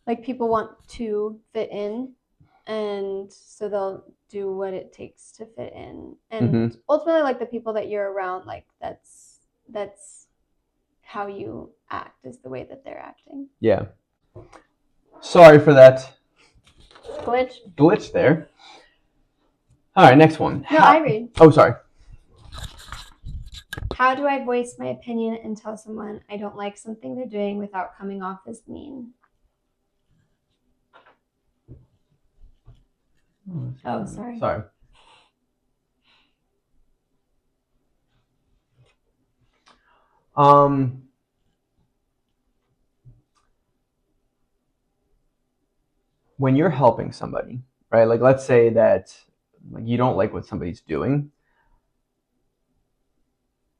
Speaker 2: like people want to fit in, and so they'll do what it takes to fit in. And
Speaker 1: Mm-hmm.
Speaker 2: ultimately, like the people that you're around, like that's how you act is the way that they're acting.
Speaker 1: Yeah. Sorry for that
Speaker 2: Glitch.
Speaker 1: glitch there. All right, next one.
Speaker 2: No, I read.
Speaker 1: Oh, sorry.
Speaker 2: How do I voice my opinion and tell someone I don't like something they're doing without coming off as mean? Oh, sorry.
Speaker 1: Sorry. Um, when you're helping somebody, right? Like, let's say that like you don't like what somebody's doing.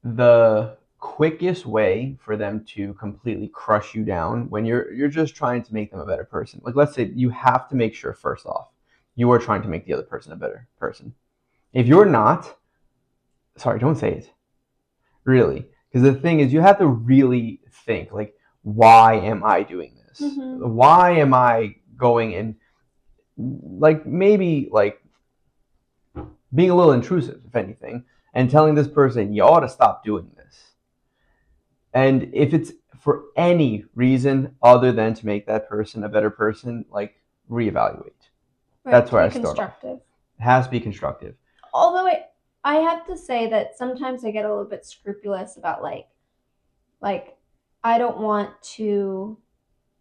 Speaker 1: The quickest way for them to completely crush you down when you're just trying to make them a better person. Like, let's say you have to make sure first off you are trying to make the other person a better person. If you're not, sorry, don't say it. Really, because the thing is, you have to really think like, why am I doing this?
Speaker 2: Mm-hmm.
Speaker 1: Why am I going and like maybe like being a little intrusive, if anything, and telling this person you ought to stop doing this. And if it's for any reason other than to make that person a better person, like reevaluate.
Speaker 2: Right,
Speaker 1: That's
Speaker 2: to
Speaker 1: where
Speaker 2: be
Speaker 1: I start off.
Speaker 2: constructive.
Speaker 1: It has to be constructive.
Speaker 2: Although I have to say that sometimes I get a little bit scrupulous about like I don't want to,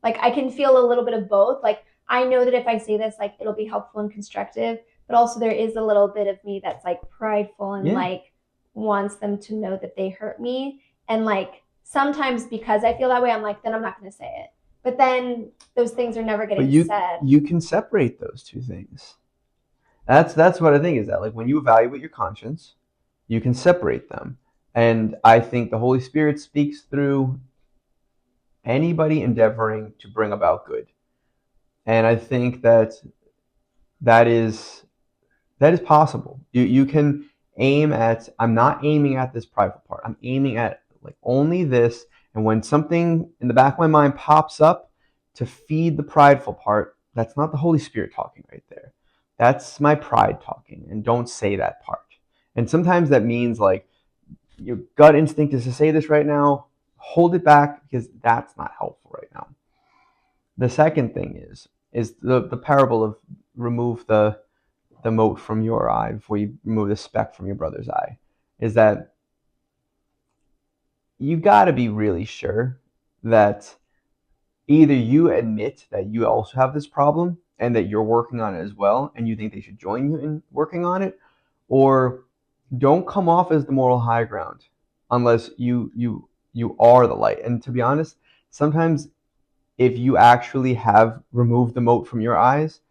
Speaker 2: like I can feel a little bit of both. Like I know that if I say this, like it'll be helpful and constructive, but also there is a little bit of me that's like prideful and
Speaker 1: Yeah.
Speaker 2: like wants them to know that they hurt me. And like sometimes because I feel that way, I'm like, then I'm not going to say it. But then those things are never
Speaker 1: But
Speaker 2: getting
Speaker 1: you
Speaker 2: said.
Speaker 1: you can separate those two things. That's what I think is that like when you evaluate your conscience, you can separate them. And I think the Holy Spirit speaks through anybody endeavoring to bring about good. And I think that that is that is possible. You can aim at I'm not aiming at this prideful part. I'm aiming at like only this. And when something in the back of my mind pops up to feed the prideful part, that's not the Holy Spirit talking right there. That's my pride talking. And don't say that part. And sometimes that means like your gut instinct is to say this right now. Hold it back because that's not helpful right now. The second thing is the parable of remove the mote from your eye before you remove the speck from your brother's eye, is that you got to be really sure that either you admit that you also have this problem and that you're working on it as well and you think they should join you in working on it, or don't come off as the moral high ground unless you are the light. And to be honest, sometimes if you actually have removed the mote from your eyes,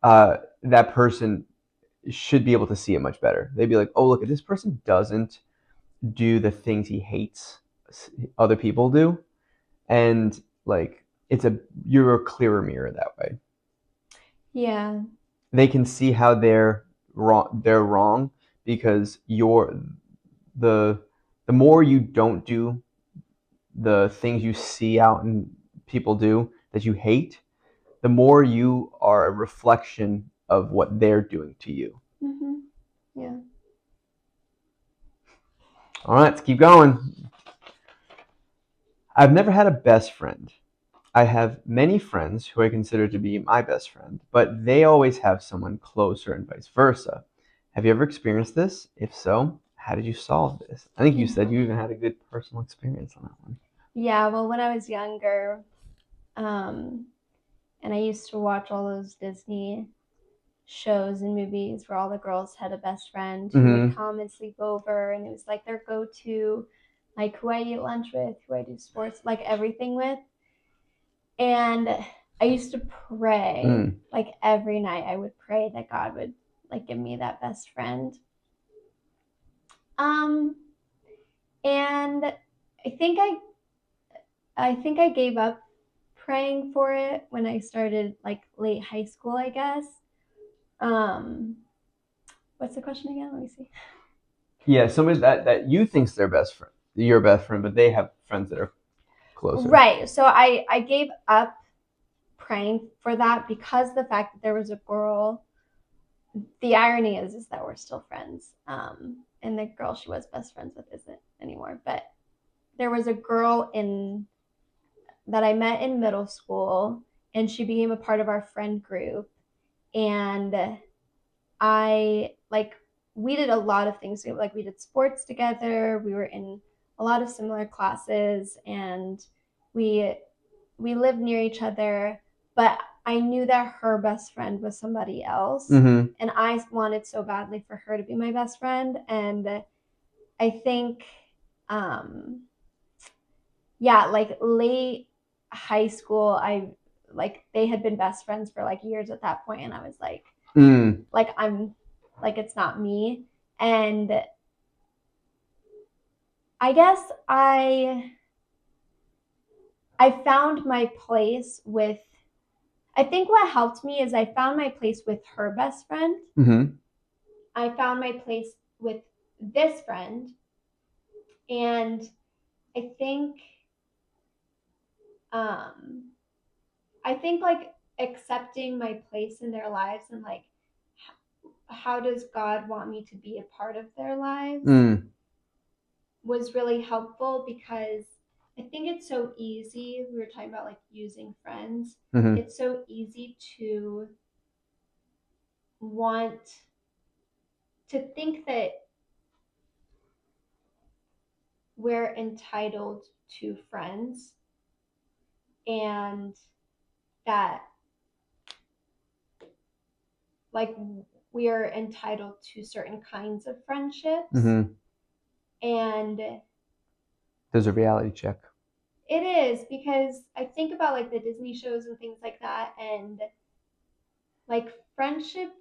Speaker 1: that person should be able to see it much better. They'd be like, oh, look, this person doesn't do the things he hates other people do. And like, you're a clearer mirror that way.
Speaker 2: Yeah.
Speaker 1: They can see how they're wrong because the the more you don't do the things you see out in people do that you hate, the more you are a reflection of what they're doing to you.
Speaker 2: Mm-hmm. Yeah.
Speaker 1: All right, let's keep going. I've never had a best friend. I have many friends who I consider to be my best friend, but they always have someone closer and vice versa. Have you ever experienced this? If so, how did you solve this? I think you said you even had a good personal experience on that one.
Speaker 2: Yeah, well, when I was younger, um, and I used to watch all those Disney shows and movies where all the girls had a best friend who would
Speaker 1: Mm-hmm.
Speaker 2: come and sleep over, and it was like their go-to, like who I eat lunch with, who I do sports, like everything with. And I used to pray,
Speaker 1: Mm.
Speaker 2: like every night I would pray that God would like give me that best friend. Um, and I think I gave up praying for it when I started like late high school, I guess. What's the question again? Let me see.
Speaker 1: Yeah, somebody that you think's their best friend, your best friend, but they have friends that are closer.
Speaker 2: Right. So I gave up praying for that because the fact that there was a girl. The irony is that we're still friends, and the girl she was best friends with isn't anymore. But there was a girl in that I met in middle school, and she became a part of our friend group. And I like we did a lot of things. Like we did sports together. We were in a lot of similar classes, and we we lived near each other. But I knew that her best friend was somebody else, and I wanted so badly for her to be my best friend. And I think, yeah, like late high school, I like they had been best friends for like years at that point, and I was like I'm like it's not me. And I guess I found my place with I think what helped me is I found my place with her best friend. I found my place with this friend, and I think um I think like accepting my place in their lives and like how does God want me to be a part of their lives was really helpful because I think it's so easy. We were talking about like using friends. It's so easy to want to think that we're entitled to friends and that like we are entitled to certain kinds of friendships. And
Speaker 1: there's a reality check.
Speaker 2: It is because I think about like the Disney shows and things like that, and like friendship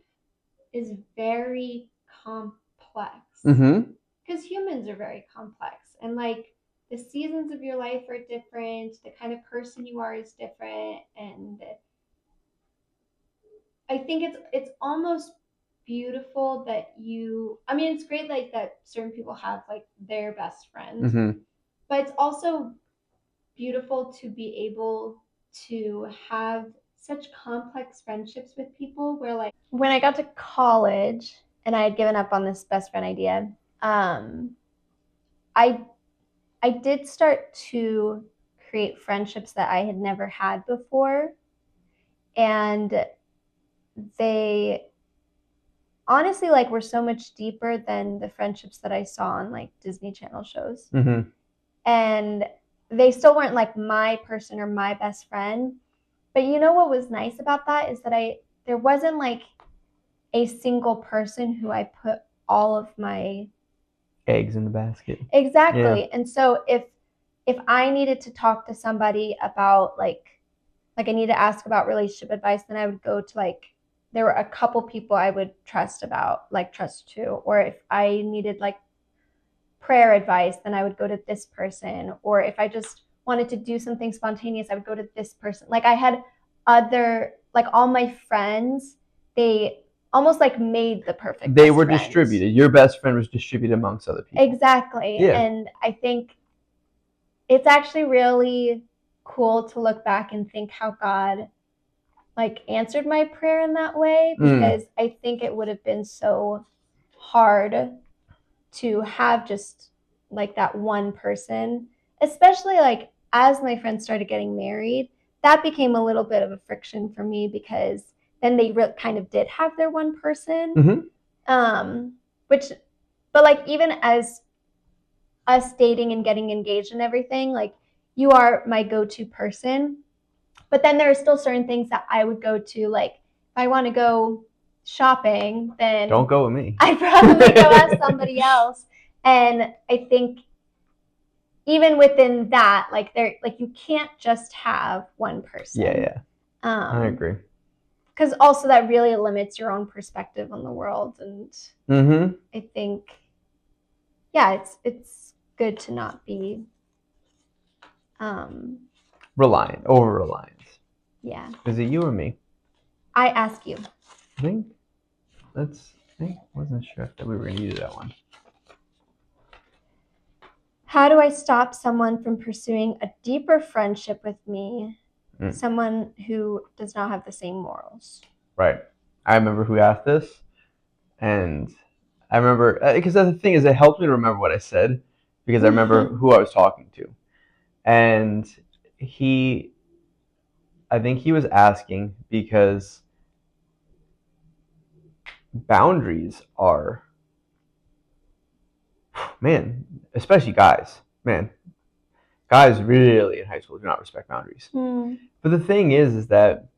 Speaker 2: is very complex because humans are very complex, and like the seasons of your life are different, the kind of person you are is different, and I think it's almost beautiful that I mean it's great like that certain people have like their best friend, but it's also beautiful to be able to have such complex friendships with people where like when I got to college and I had given up on this best friend idea, I I did start to create friendships that I had never had before, and they honestly like were so much deeper than the friendships that I saw on like Disney Channel shows. And they still weren't like my person or my best friend. But you know what was nice about that is that there wasn't like a single person who I put all of my
Speaker 1: eggs in the basket.
Speaker 2: Exactly. Yeah. And so if I needed to talk to somebody about like I need to ask about relationship advice, then I would go to like there were a couple people I would trust to, or if I needed like prayer advice, then I would go to this person, or if I just wanted to do something spontaneous, I would go to this person. Like I had other like all my friends, they almost like made the perfect
Speaker 1: they were
Speaker 2: friend.
Speaker 1: Distributed. Your best friend was distributed amongst other people.
Speaker 2: Exactly. Yeah. And I think it's actually really cool to look back and think how God like answered my prayer in that way, because I think it would have been so hard to have just like that one person, especially like as my friends started getting married, that became a little bit of a friction for me because then they kind of did have their one person. Which, but like even as us dating and getting engaged and everything, like you are my go-to person. But then there are still certain things that I would go to, like if I want to go shopping, then
Speaker 1: don't go with me.
Speaker 2: I'd probably go ask somebody else. And I think even within that, like you can't just have one person.
Speaker 1: Yeah. I agree.
Speaker 2: Because also that really limits your own perspective on the world, and I think, yeah, it's good to not be
Speaker 1: Over reliance.
Speaker 2: Yeah.
Speaker 1: Is it you or me?
Speaker 2: I ask you.
Speaker 1: I wasn't sure if we were going to use that one.
Speaker 2: How do I stop someone from pursuing a deeper friendship with me? Someone who does not have the same morals.
Speaker 1: Right. I remember who asked this, and I remember because the thing is, it helped me to remember what I said because I remember who I was talking to, and I think he was asking because boundaries are, man, especially guys, man, guys really in high school do not respect boundaries. But the thing is that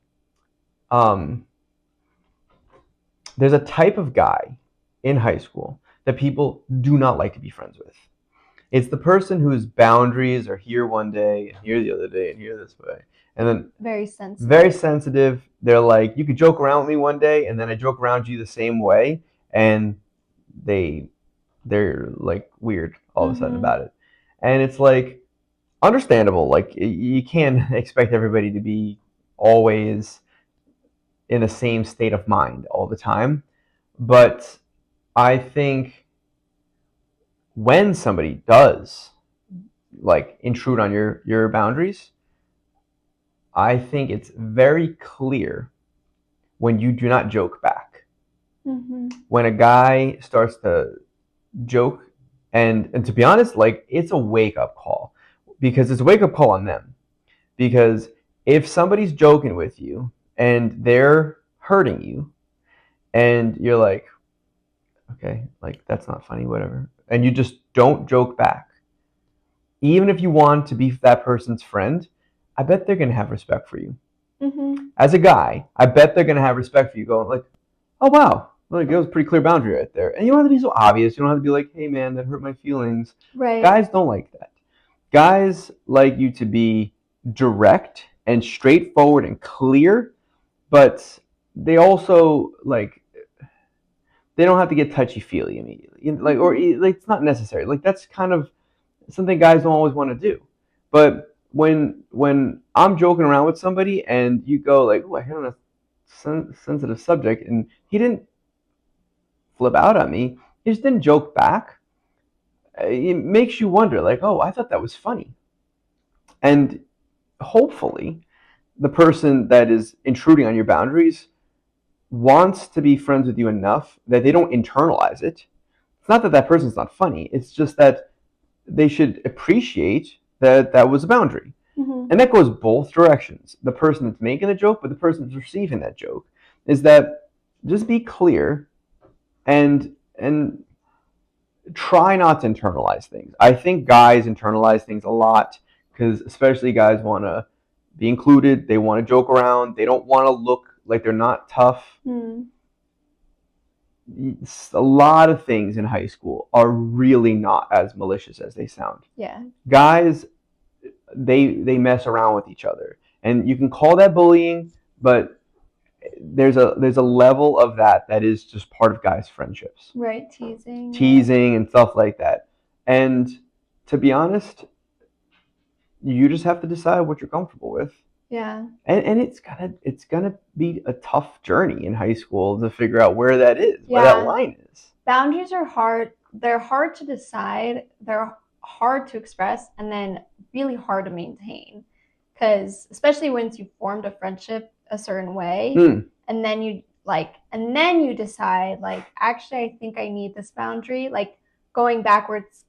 Speaker 1: there's a type of guy in high school that people do not like to be friends with. It's the person whose boundaries are here one day and here the other day and here this way. And then
Speaker 2: very sensitive.
Speaker 1: Very sensitive. They're like, you could joke around with me one day and then I joke around you the same way, and they're like weird all of a sudden about it. And it's like understandable. Like you can't expect everybody to be always in the same state of mind all the time. But I think when somebody does like intrude on your boundaries, I think it's very clear when you do not joke back. When a guy starts to joke, and to be honest, like it's a wake-up call, because it's a wake-up call on them. Because if somebody's joking with you and they're hurting you and you're like, okay, like that's not funny, whatever, and you just don't joke back, even if you want to be that person's friend, I bet they're gonna have respect for you. As a guy, I bet they're gonna have respect for you, going like, oh wow, like it was a pretty clear boundary right there. And you don't have to be so obvious. You don't have to be like, hey man, that hurt my feelings.
Speaker 2: Right.
Speaker 1: Guys don't like that. Guys like you to be direct and straightforward and clear, but they also like, they don't have to get touchy-feely immediately. Like, or like, it's not necessary. Like that's kind of something guys don't always want to do. But when I'm joking around with somebody and you go like, oh, I hit on a sensitive subject, and he didn't flip out at me, he just didn't joke back, it makes you wonder like, oh, I thought that was funny. And hopefully the person that is intruding on your boundaries wants to be friends with you enough that they don't internalize it. It's not that that person's not funny, it's just that they should appreciate that that was a boundary. And that goes both directions. The person that's making the joke, but the person that's receiving that joke, is that just be clear and try not to internalize things. I think guys internalize things a lot because especially guys want to be included. They want to joke around. They don't want to look like they're not tough. A lot of things in high school are really not as malicious as they sound.
Speaker 2: Yeah.
Speaker 1: Guys, they mess around with each other, and you can call that bullying, but there's a level of that is just part of guys' friendships.
Speaker 2: Right, teasing
Speaker 1: and stuff like that. And to be honest, you just have to decide what you're comfortable with.
Speaker 2: Yeah.
Speaker 1: And it's gonna be a tough journey in high school to figure out where that is, where that line is.
Speaker 2: Boundaries are hard. They're hard to decide. They're hard to express, and then really hard to maintain. Because especially once you've formed a friendship a certain way, and then you decide like, actually, I think I need this boundary. Like going backwards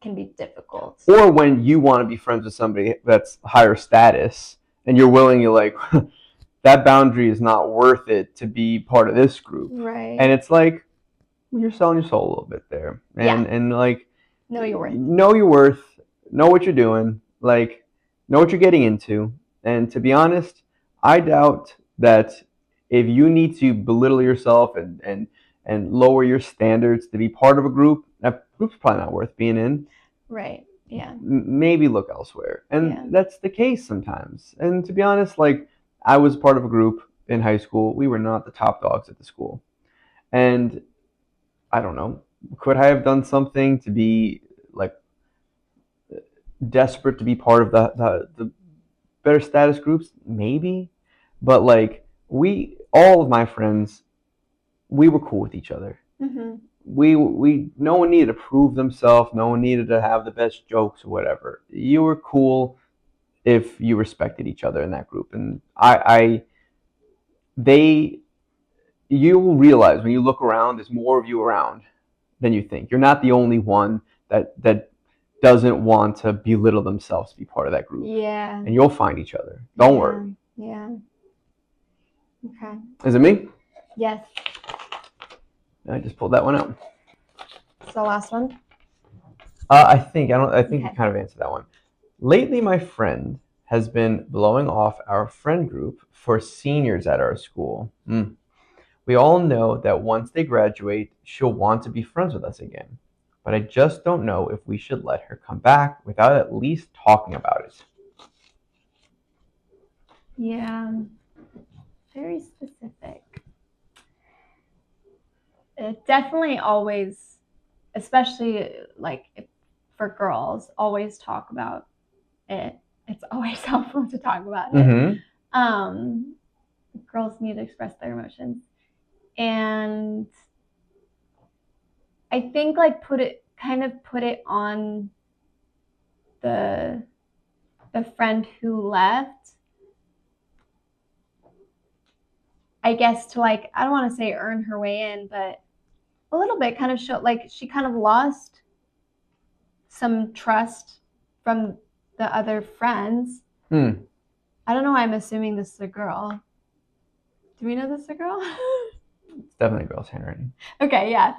Speaker 2: can be difficult.
Speaker 1: Or when you want to be friends with somebody that's higher status, and you're willing, you're like, that boundary is not worth it to be part of this group.
Speaker 2: Right.
Speaker 1: And it's like, well, you're selling your soul a little bit there. And like,
Speaker 2: know your worth.
Speaker 1: Know your worth. Know what you're doing. Like, know what you're getting into. And to be honest, I doubt that if you need to belittle yourself and lower your standards to be part of a group, that group's probably not worth being in.
Speaker 2: Right. Yeah.
Speaker 1: Maybe look elsewhere. And that's the case sometimes. And to be honest, like, I was part of a group in high school. We were not the top dogs at the school. And I don't know, could I have done something to be like desperate to be part of the better status groups, maybe, but like all of my friends, we were cool with each other.
Speaker 2: Mm-hmm.
Speaker 1: We no one needed to prove themselves. No one needed to have the best jokes or whatever. You were cool if you respected each other in that group, and they you will realize when you look around, there's more of you around than you think. You're not the only one that doesn't want to belittle themselves to be part of that group.
Speaker 2: Yeah.
Speaker 1: And you'll find each other. Don't worry.
Speaker 2: Yeah. Okay.
Speaker 1: Is it me?
Speaker 2: Yes.
Speaker 1: I just pulled that one out.
Speaker 2: It's the last one.
Speaker 1: I think you
Speaker 2: Okay.
Speaker 1: kind of answered that one. Lately, my friend has been blowing off our friend group for seniors at our school. We all know that once they graduate, she'll want to be friends with us again. But I just don't know if we should let her come back without at least talking about it.
Speaker 2: Yeah. Very specific. It definitely always, especially like for girls, always talk about it. It's always helpful to talk about it. Girls need to express their emotions. And I think like put it on the friend who left, I guess, to like, I don't want to say earn her way in, but a little bit kind of show like she kind of lost some trust from the other friends. I don't know why I'm assuming this is a girl. Do we know this is a girl?
Speaker 1: It's definitely a girl's handwriting.
Speaker 2: Okay, yeah.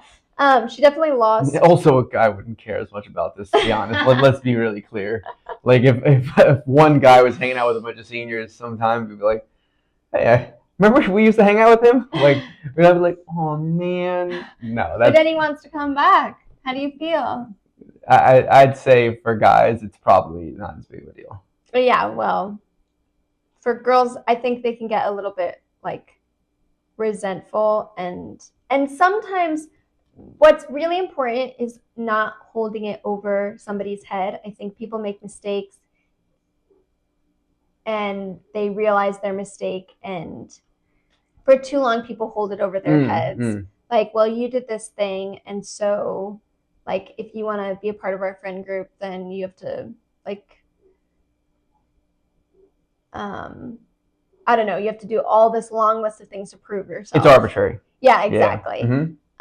Speaker 2: She definitely lost.
Speaker 1: Also, a guy wouldn't care as much about this, to be honest. Let's be really clear. Like, if one guy was hanging out with a bunch of seniors, sometimes we'd be like, "Hey, remember we used to hang out with him?" Like, we'd be like, "Oh man, no."
Speaker 2: But then he wants to come back. How do you feel?
Speaker 1: I'd say for guys, it's probably not as big of a deal.
Speaker 2: But yeah, well, for girls, I think they can get a little bit like resentful, and sometimes what's really important is not holding it over somebody's head. I think people make mistakes and they realize their mistake, and for too long people hold it over their heads. Like, well, you did this thing, and so like if you want to be a part of our friend group, then you have to like I don't know, you have to do all this long list of things to prove yourself.
Speaker 1: It's arbitrary.
Speaker 2: Yeah, exactly.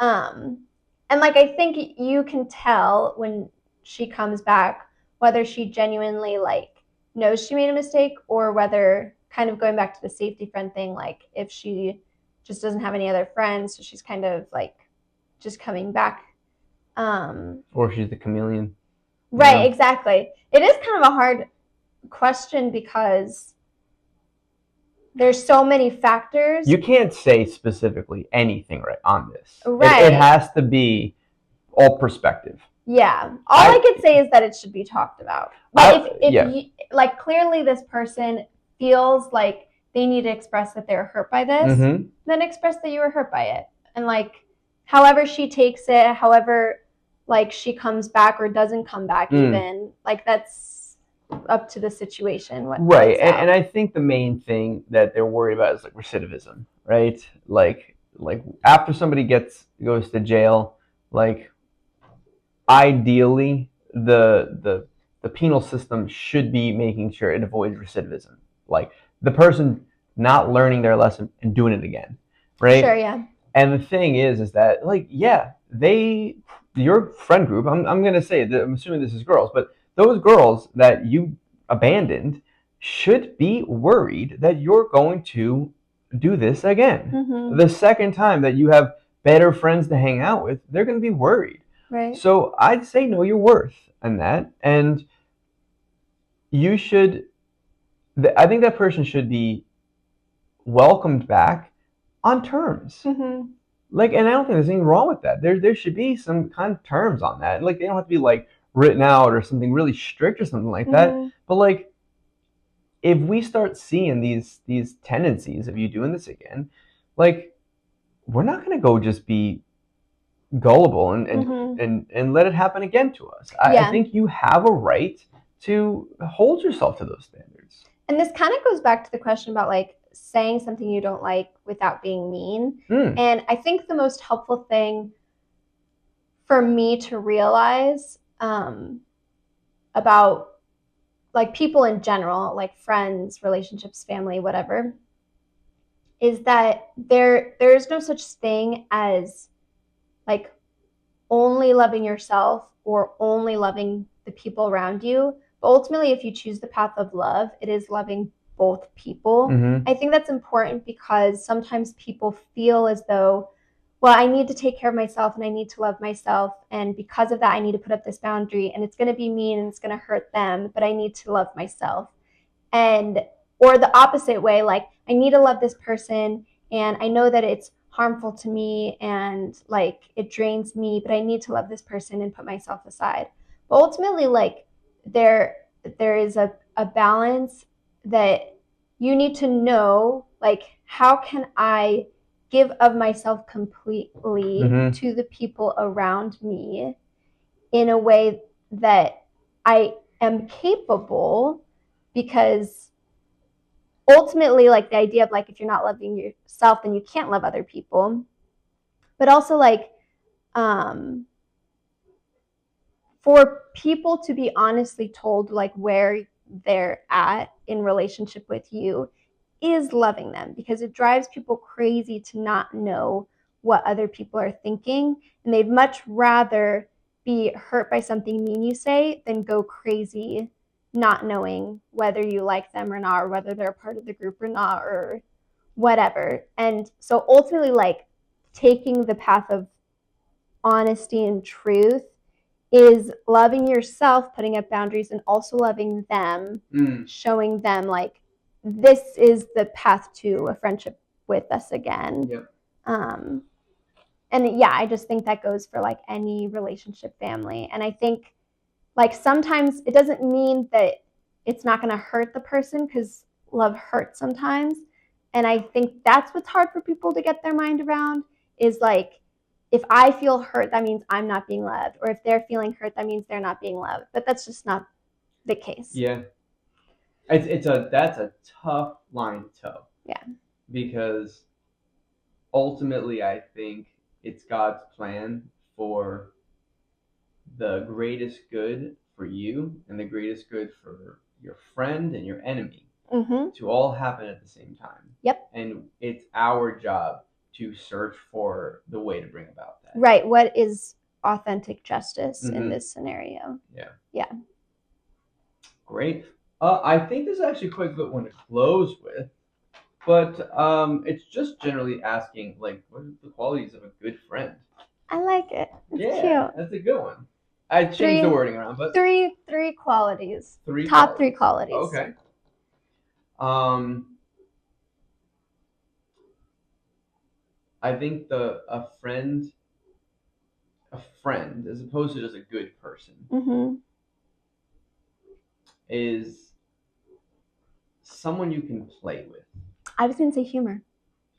Speaker 2: And like I think you can tell when she comes back whether she genuinely like knows she made a mistake, or whether, kind of going back to the safety friend thing, like if she just doesn't have any other friends, so she's kind of like just coming back.
Speaker 1: Or she's the chameleon.
Speaker 2: Right, exactly. It is kind of a hard question because there's so many factors.
Speaker 1: You can't say specifically anything right on this.
Speaker 2: Right.
Speaker 1: It has to be all perspective.
Speaker 2: Yeah. All I could say is that it should be talked about. But if you, like, clearly this person feels like they need to express that they're hurt by this, then express that you were hurt by it. And like, however she takes it, however like she comes back or doesn't come back, even like that's up to the situation.
Speaker 1: Right. And I think the main thing that they're worried about is like recidivism, right? Like after somebody goes to jail, like ideally the penal system should be making sure it avoids recidivism. Like the person not learning their lesson and doing it again, right?
Speaker 2: Sure, yeah.
Speaker 1: And the thing is that like, yeah, your friend group, I'm going to say, I'm assuming this is girls, but those girls that you abandoned should be worried that you're going to do this again. The second time that you have better friends to hang out with, they're going to be worried.
Speaker 2: Right.
Speaker 1: So I'd say know your worth in that, and you should. I think that person should be welcomed back on terms. Like, and I don't think there's anything wrong with that. There should be some kind of terms on that. Like, they don't have to be like written out or something really strict or something like that. But like, if we start seeing these tendencies of you doing this again, like, we're not gonna go just be gullible and let it happen again to us. I think you have a right to hold yourself to those standards.
Speaker 2: And this kind of goes back to the question about like saying something you don't like without being mean. And I think the most helpful thing for me to realize about like people in general, like friends, relationships, family, whatever, is that there's no such thing as like only loving yourself or only loving the people around you. But ultimately, if you choose the path of love, it is loving both people. I think that's important because sometimes people feel as though, well, I need to take care of myself and I need to love myself. And because of that, I need to put up this boundary and it's going to be mean and it's going to hurt them, but I need to love myself. And, or the opposite way, like, I need to love this person and I know that it's harmful to me and like it drains me, but I need to love this person and put myself aside. But ultimately, like, there is a balance that you need to know, like, how can I give of myself completely to the people around me in a way that I am capable, because ultimately, like, the idea of like, if you're not loving yourself, then you can't love other people. But also, like, for people to be honestly told like where they're at in relationship with you is loving them, because it drives people crazy to not know what other people are thinking, and they'd much rather be hurt by something mean you say than go crazy not knowing whether you like them or not, or whether they're a part of the group or not, or whatever. And so ultimately, like, taking the path of honesty and truth is loving yourself, putting up boundaries, and also loving them, showing them like, this is the path to a friendship with us again. And yeah, I just think that goes for like any relationship, family. And I think like sometimes it doesn't mean that it's not going to hurt the person, because love hurts sometimes. And I think that's what's hard for people to get their mind around, is like, if I feel hurt, that means I'm not being loved. Or if they're feeling hurt, that means they're not being loved. But that's just not the case.
Speaker 1: Yeah. That's a tough line to toe.
Speaker 2: Yeah.
Speaker 1: Because ultimately, I think it's God's plan for the greatest good for you and the greatest good for your friend and your enemy to all happen at the same time.
Speaker 2: Yep.
Speaker 1: And it's our job to search for the way to bring about that.
Speaker 2: Right. What is authentic justice in this scenario?
Speaker 1: Yeah.
Speaker 2: Yeah.
Speaker 1: Great. I think this is actually quite a good one to close with. But it's just generally asking, like, what are the qualities of a good friend?
Speaker 2: I like it. It's
Speaker 1: cute. That's a good one. I changed the wording around, but
Speaker 2: three qualities. Top 3 qualities.
Speaker 1: Okay. I think a friend, as opposed to just a good person, is someone you can play with.
Speaker 2: I was gonna say humor.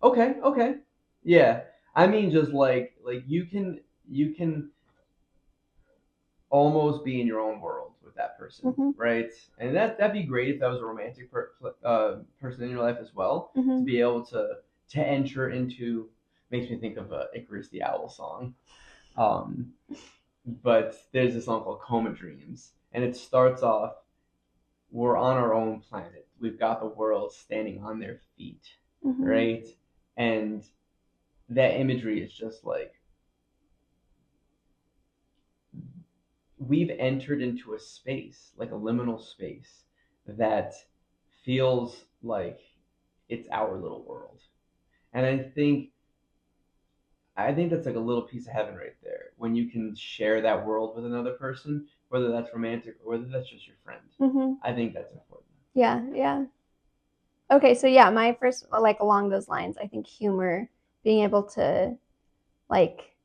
Speaker 1: Okay. Yeah. I mean, just like you can almost be in your own world with that person, right? And that'd be great if that was a romantic person in your life as well, to be able to enter into. Makes me think of a Icarus the Owl song. But there's a song called Coma Dreams, and it starts off, we're on our own planet. We've got the world standing on their feet, right? And that imagery is just like, we've entered into a space, like a liminal space, that feels like it's our little world. And I think that's like a little piece of heaven right there, when you can share that world with another person, whether that's romantic or whether that's just your friend. I think that's important.
Speaker 2: Yeah. Okay, so yeah, my first, like, along those lines, I think humor, being able to like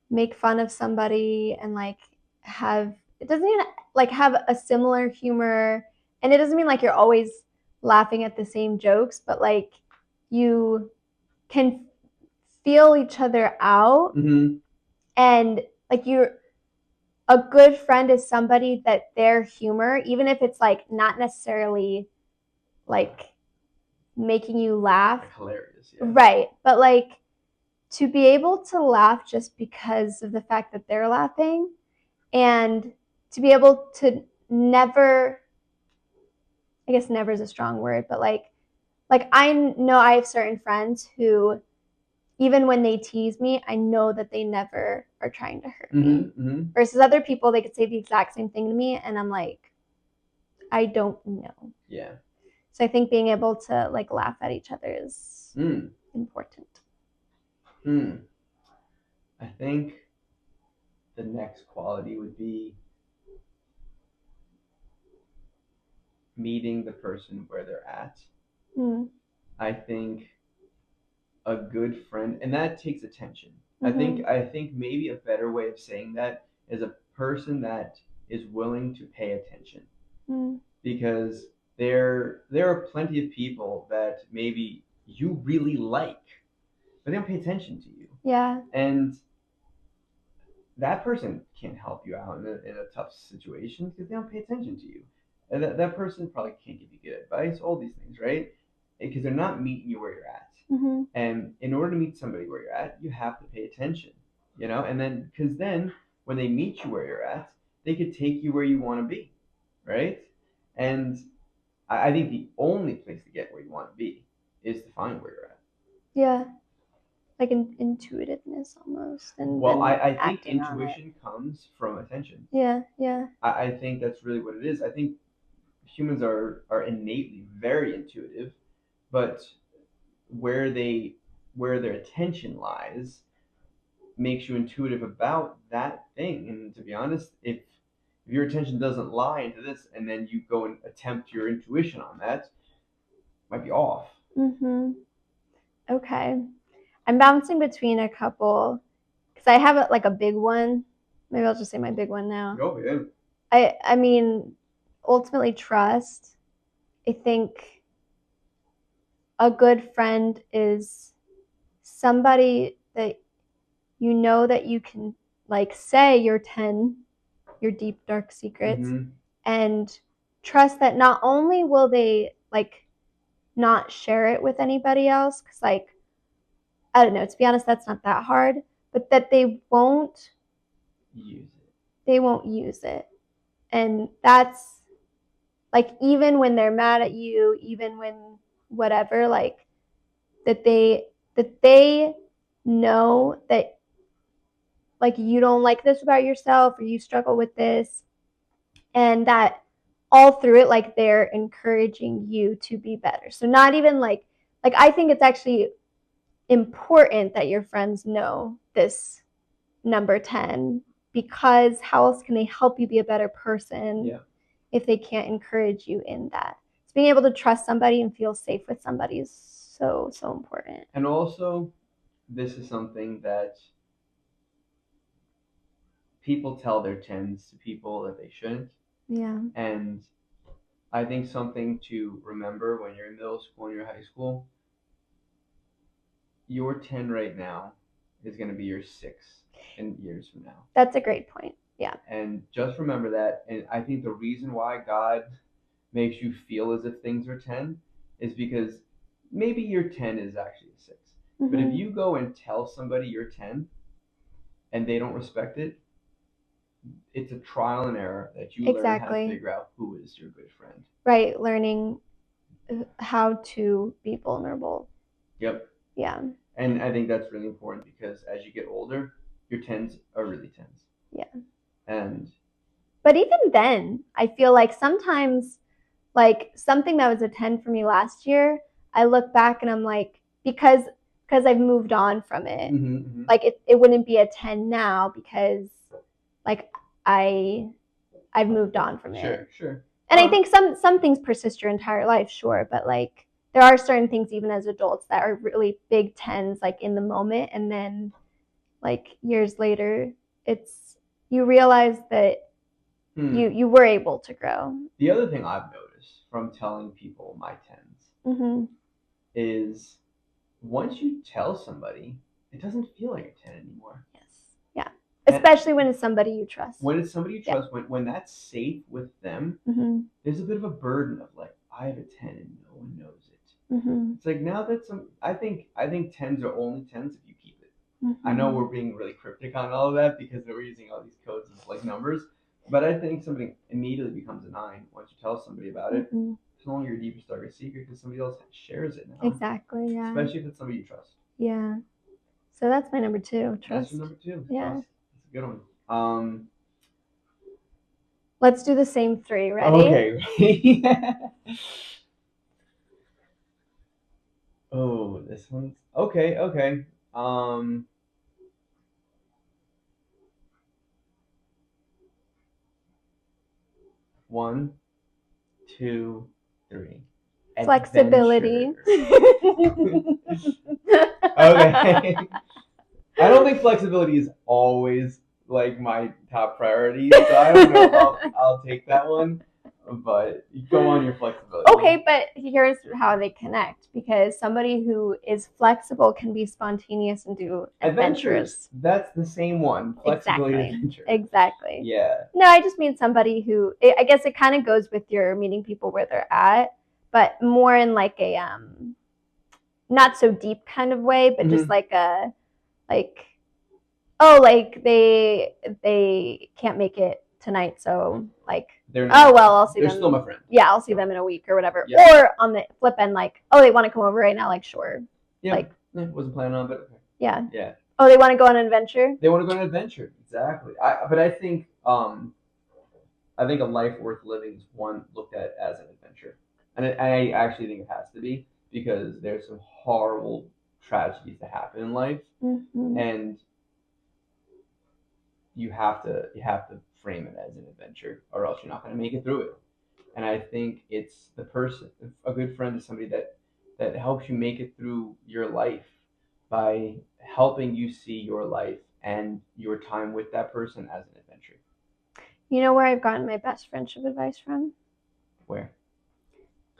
Speaker 2: make fun of somebody and like have, it doesn't even like have a similar humor, and it doesn't mean like you're always laughing at the same jokes, but like you can feel each other out, and like you're a good friend is somebody that their humor, even if it's like not necessarily like making you laugh,
Speaker 1: Like hilarious, yeah.
Speaker 2: right? But like to be able to laugh just because of the fact that they're laughing, and to be able to never, I guess never is a strong word, but like I know I have certain friends who even when they tease me, I know that they never are trying to hurt me. Versus other people, they could say the exact same thing to me, and I'm like, I don't know.
Speaker 1: Yeah.
Speaker 2: So I think being able to like laugh at each other is important.
Speaker 1: I think the next quality would be meeting the person where they're at. I think a good friend, and that takes attention. I think maybe a better way of saying that is a person that is willing to pay attention. Because there are plenty of people that maybe you really like, but they don't pay attention to you.
Speaker 2: Yeah.
Speaker 1: And that person can't help you out in a tough situation because they don't pay attention to you. And that person probably can't give you good advice, all these things, right? Because they're not meeting you where you're at. And in order to meet somebody where you're at, you have to pay attention, and then, because then when they meet you where you're at, they could take you where you want to be, right? And I think the only place to get where you want to be is to find where you're at.
Speaker 2: Yeah. Like intuitiveness almost. And
Speaker 1: well, I think
Speaker 2: acting on it.
Speaker 1: intuition comes from attention.
Speaker 2: Yeah, yeah.
Speaker 1: I think that's really what it is. I think humans are innately very intuitive, but where their attention lies makes you intuitive about that thing. And to be honest, if your attention doesn't lie into this and then you go and attempt your intuition on that, it might be off.
Speaker 2: Okay. I'm bouncing between a couple because I have like a big one. Maybe I'll just say my big one now.
Speaker 1: Go ahead.
Speaker 2: I mean, ultimately trust. I think a good friend is somebody that you know that you can like say your 10, your deep dark secrets, and trust that not only will they like not share it with anybody else, because like I don't know, to be honest, that's not that hard, but that they won't use it. And that's like even when they're mad at you, even when whatever, like that they know that like you don't like this about yourself or you struggle with this, and that all through it like they're encouraging you to be better. So not even like I think it's actually important that your friends know this number 10, because how else can they help you be a better person if they can't encourage you in that? So being able to trust somebody and feel safe with somebody is so important.
Speaker 1: And also, this is something that people tell their tens to people that they shouldn't.
Speaker 2: Yeah.
Speaker 1: And I think something to remember when you're in middle school and you're high school, your 10 right now is going to be your 6 in years from now.
Speaker 2: That's a great point. Yeah.
Speaker 1: And just remember that. And I think the reason why God makes you feel as if things are 10 is because maybe your 10 is actually a 6. But if you go and tell somebody you're 10 and they don't respect it, it's a trial and error that you learn how to figure out who is your good friend.
Speaker 2: Right, learning how to be vulnerable.
Speaker 1: Yep.
Speaker 2: Yeah.
Speaker 1: And I think that's really important because as you get older, your 10s are really 10s.
Speaker 2: Yeah.
Speaker 1: And
Speaker 2: but even then, I feel like sometimes like something that was a 10 for me last year, I look back and I'm like, because I've moved on from it. Like it wouldn't be a 10 now because like I've moved on from it.
Speaker 1: Sure.
Speaker 2: And I think some things persist your entire life, sure, but like there are certain things even as adults that are really big 10s like in the moment, and then like years later it's you realize that you were able to grow.
Speaker 1: The other thing I've noticed from telling people my 10s is once you tell somebody, it doesn't feel like a 10 anymore.
Speaker 2: Yes. Yeah. Especially when it's somebody you trust.
Speaker 1: When it's somebody you trust, when that's safe with them, there's a bit of a burden of like, I have a 10 and no one knows it. It's like now that I think 10s are only 10s if you keep it. I know we're being really cryptic on all of that because we're using all these codes of like numbers, but I think somebody immediately becomes a 9 once you tell somebody about it. It's no longer your deepest, darkest secret because somebody else shares it now.
Speaker 2: Exactly, yeah.
Speaker 1: Especially if it's somebody you trust.
Speaker 2: Yeah. So that's my number 2. Trust.
Speaker 1: That's your number 2. Yeah. Trust. That's a good one.
Speaker 2: Let's do the same 3. Ready?
Speaker 1: Okay. Oh, this one's okay. Okay. 1, 2, 3.
Speaker 2: Flexibility.
Speaker 1: Okay. I don't think flexibility is always like my top priority, so I don't know if I'll take that one. But go on your flexibility.
Speaker 2: Okay, but here's how they connect, because somebody who is flexible can be spontaneous and do adventures.
Speaker 1: That's the same one. Flexibility and adventure.
Speaker 2: Exactly.
Speaker 1: Yeah.
Speaker 2: No, I just mean somebody who, I guess it kind of goes with your meeting people where they're at, but more in like a not so deep kind of way, but just like a they can't make it tonight, so like I'll see them.
Speaker 1: They're still my friend.
Speaker 2: Yeah, I'll see them in a week or whatever. Yeah. Or on the flip end, like, they want to come over right now, like, sure.
Speaker 1: Yeah. Like, wasn't planning on, but okay.
Speaker 2: Yeah. Yeah. Oh, they want to go on an adventure?
Speaker 1: They want to go on an adventure, exactly. But I think a life worth living is one looked at as an adventure, and I actually think it has to be, because there's some horrible tragedies that happen in life, and you have to frame it as an adventure, or else you're not going to make it through it. And I think it's a good friend is somebody that helps you make it through your life by helping you see your life and your time with that person as an adventure.
Speaker 2: You know where I've gotten my best friendship advice from?
Speaker 1: Where?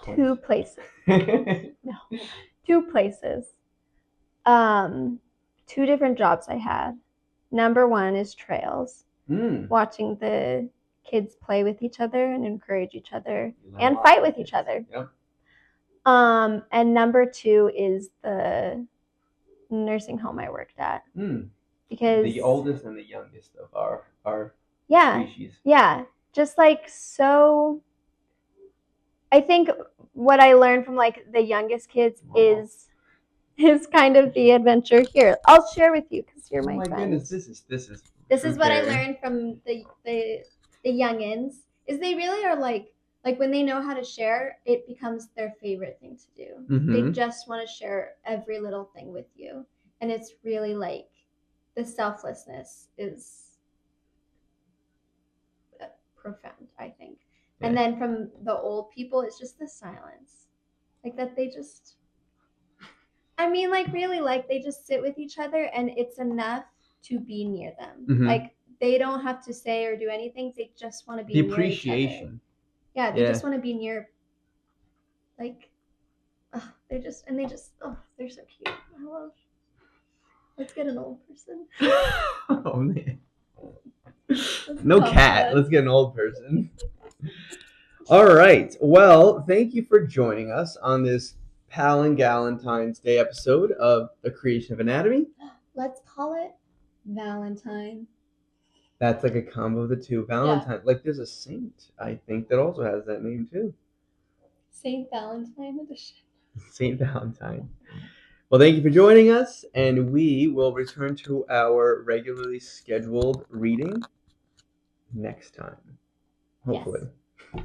Speaker 2: 2 places. No, 2 places. 2 different jobs I had. Number 1 is trails. Watching the kids play with each other and encourage each other and fight with each other.
Speaker 1: Yep.
Speaker 2: And number 2 is the nursing home I worked at. Because
Speaker 1: the oldest and the youngest of our species.
Speaker 2: Yeah. Just like, so I think what I learned from like the youngest kids is kind of the adventure. Here, I'll share with you because you're my friend.
Speaker 1: Oh my goodness,
Speaker 2: this is what I learned from the youngins, is they really are like when they know how to share, it becomes their favorite thing to do. They just want to share every little thing with you, and it's really like the selflessness is profound, I think. Yeah. And then from the old people, it's just the silence, like that they just, I mean, like really, like they just sit with each other, and it's enough to be near them. Like they don't have to say or do anything. They just want to be near
Speaker 1: appreciation.
Speaker 2: Each other. Yeah, they just want to be near. Like, they're so cute. I love. Let's get an old person.
Speaker 1: Oh man. No cat. Let's get an old person. All right. Well, thank you for joining us on this Pal and Galentine's Day episode of The Creation of Anatomy.
Speaker 2: Let's call it Valentine.
Speaker 1: That's like a combo of the two. Valentine. Yeah. Like there's a saint, I think, that also has that name too.
Speaker 2: Saint Valentine edition.
Speaker 1: Saint Valentine. Well, thank you for joining us, and we will return to our regularly scheduled reading next time. Hopefully. Yes.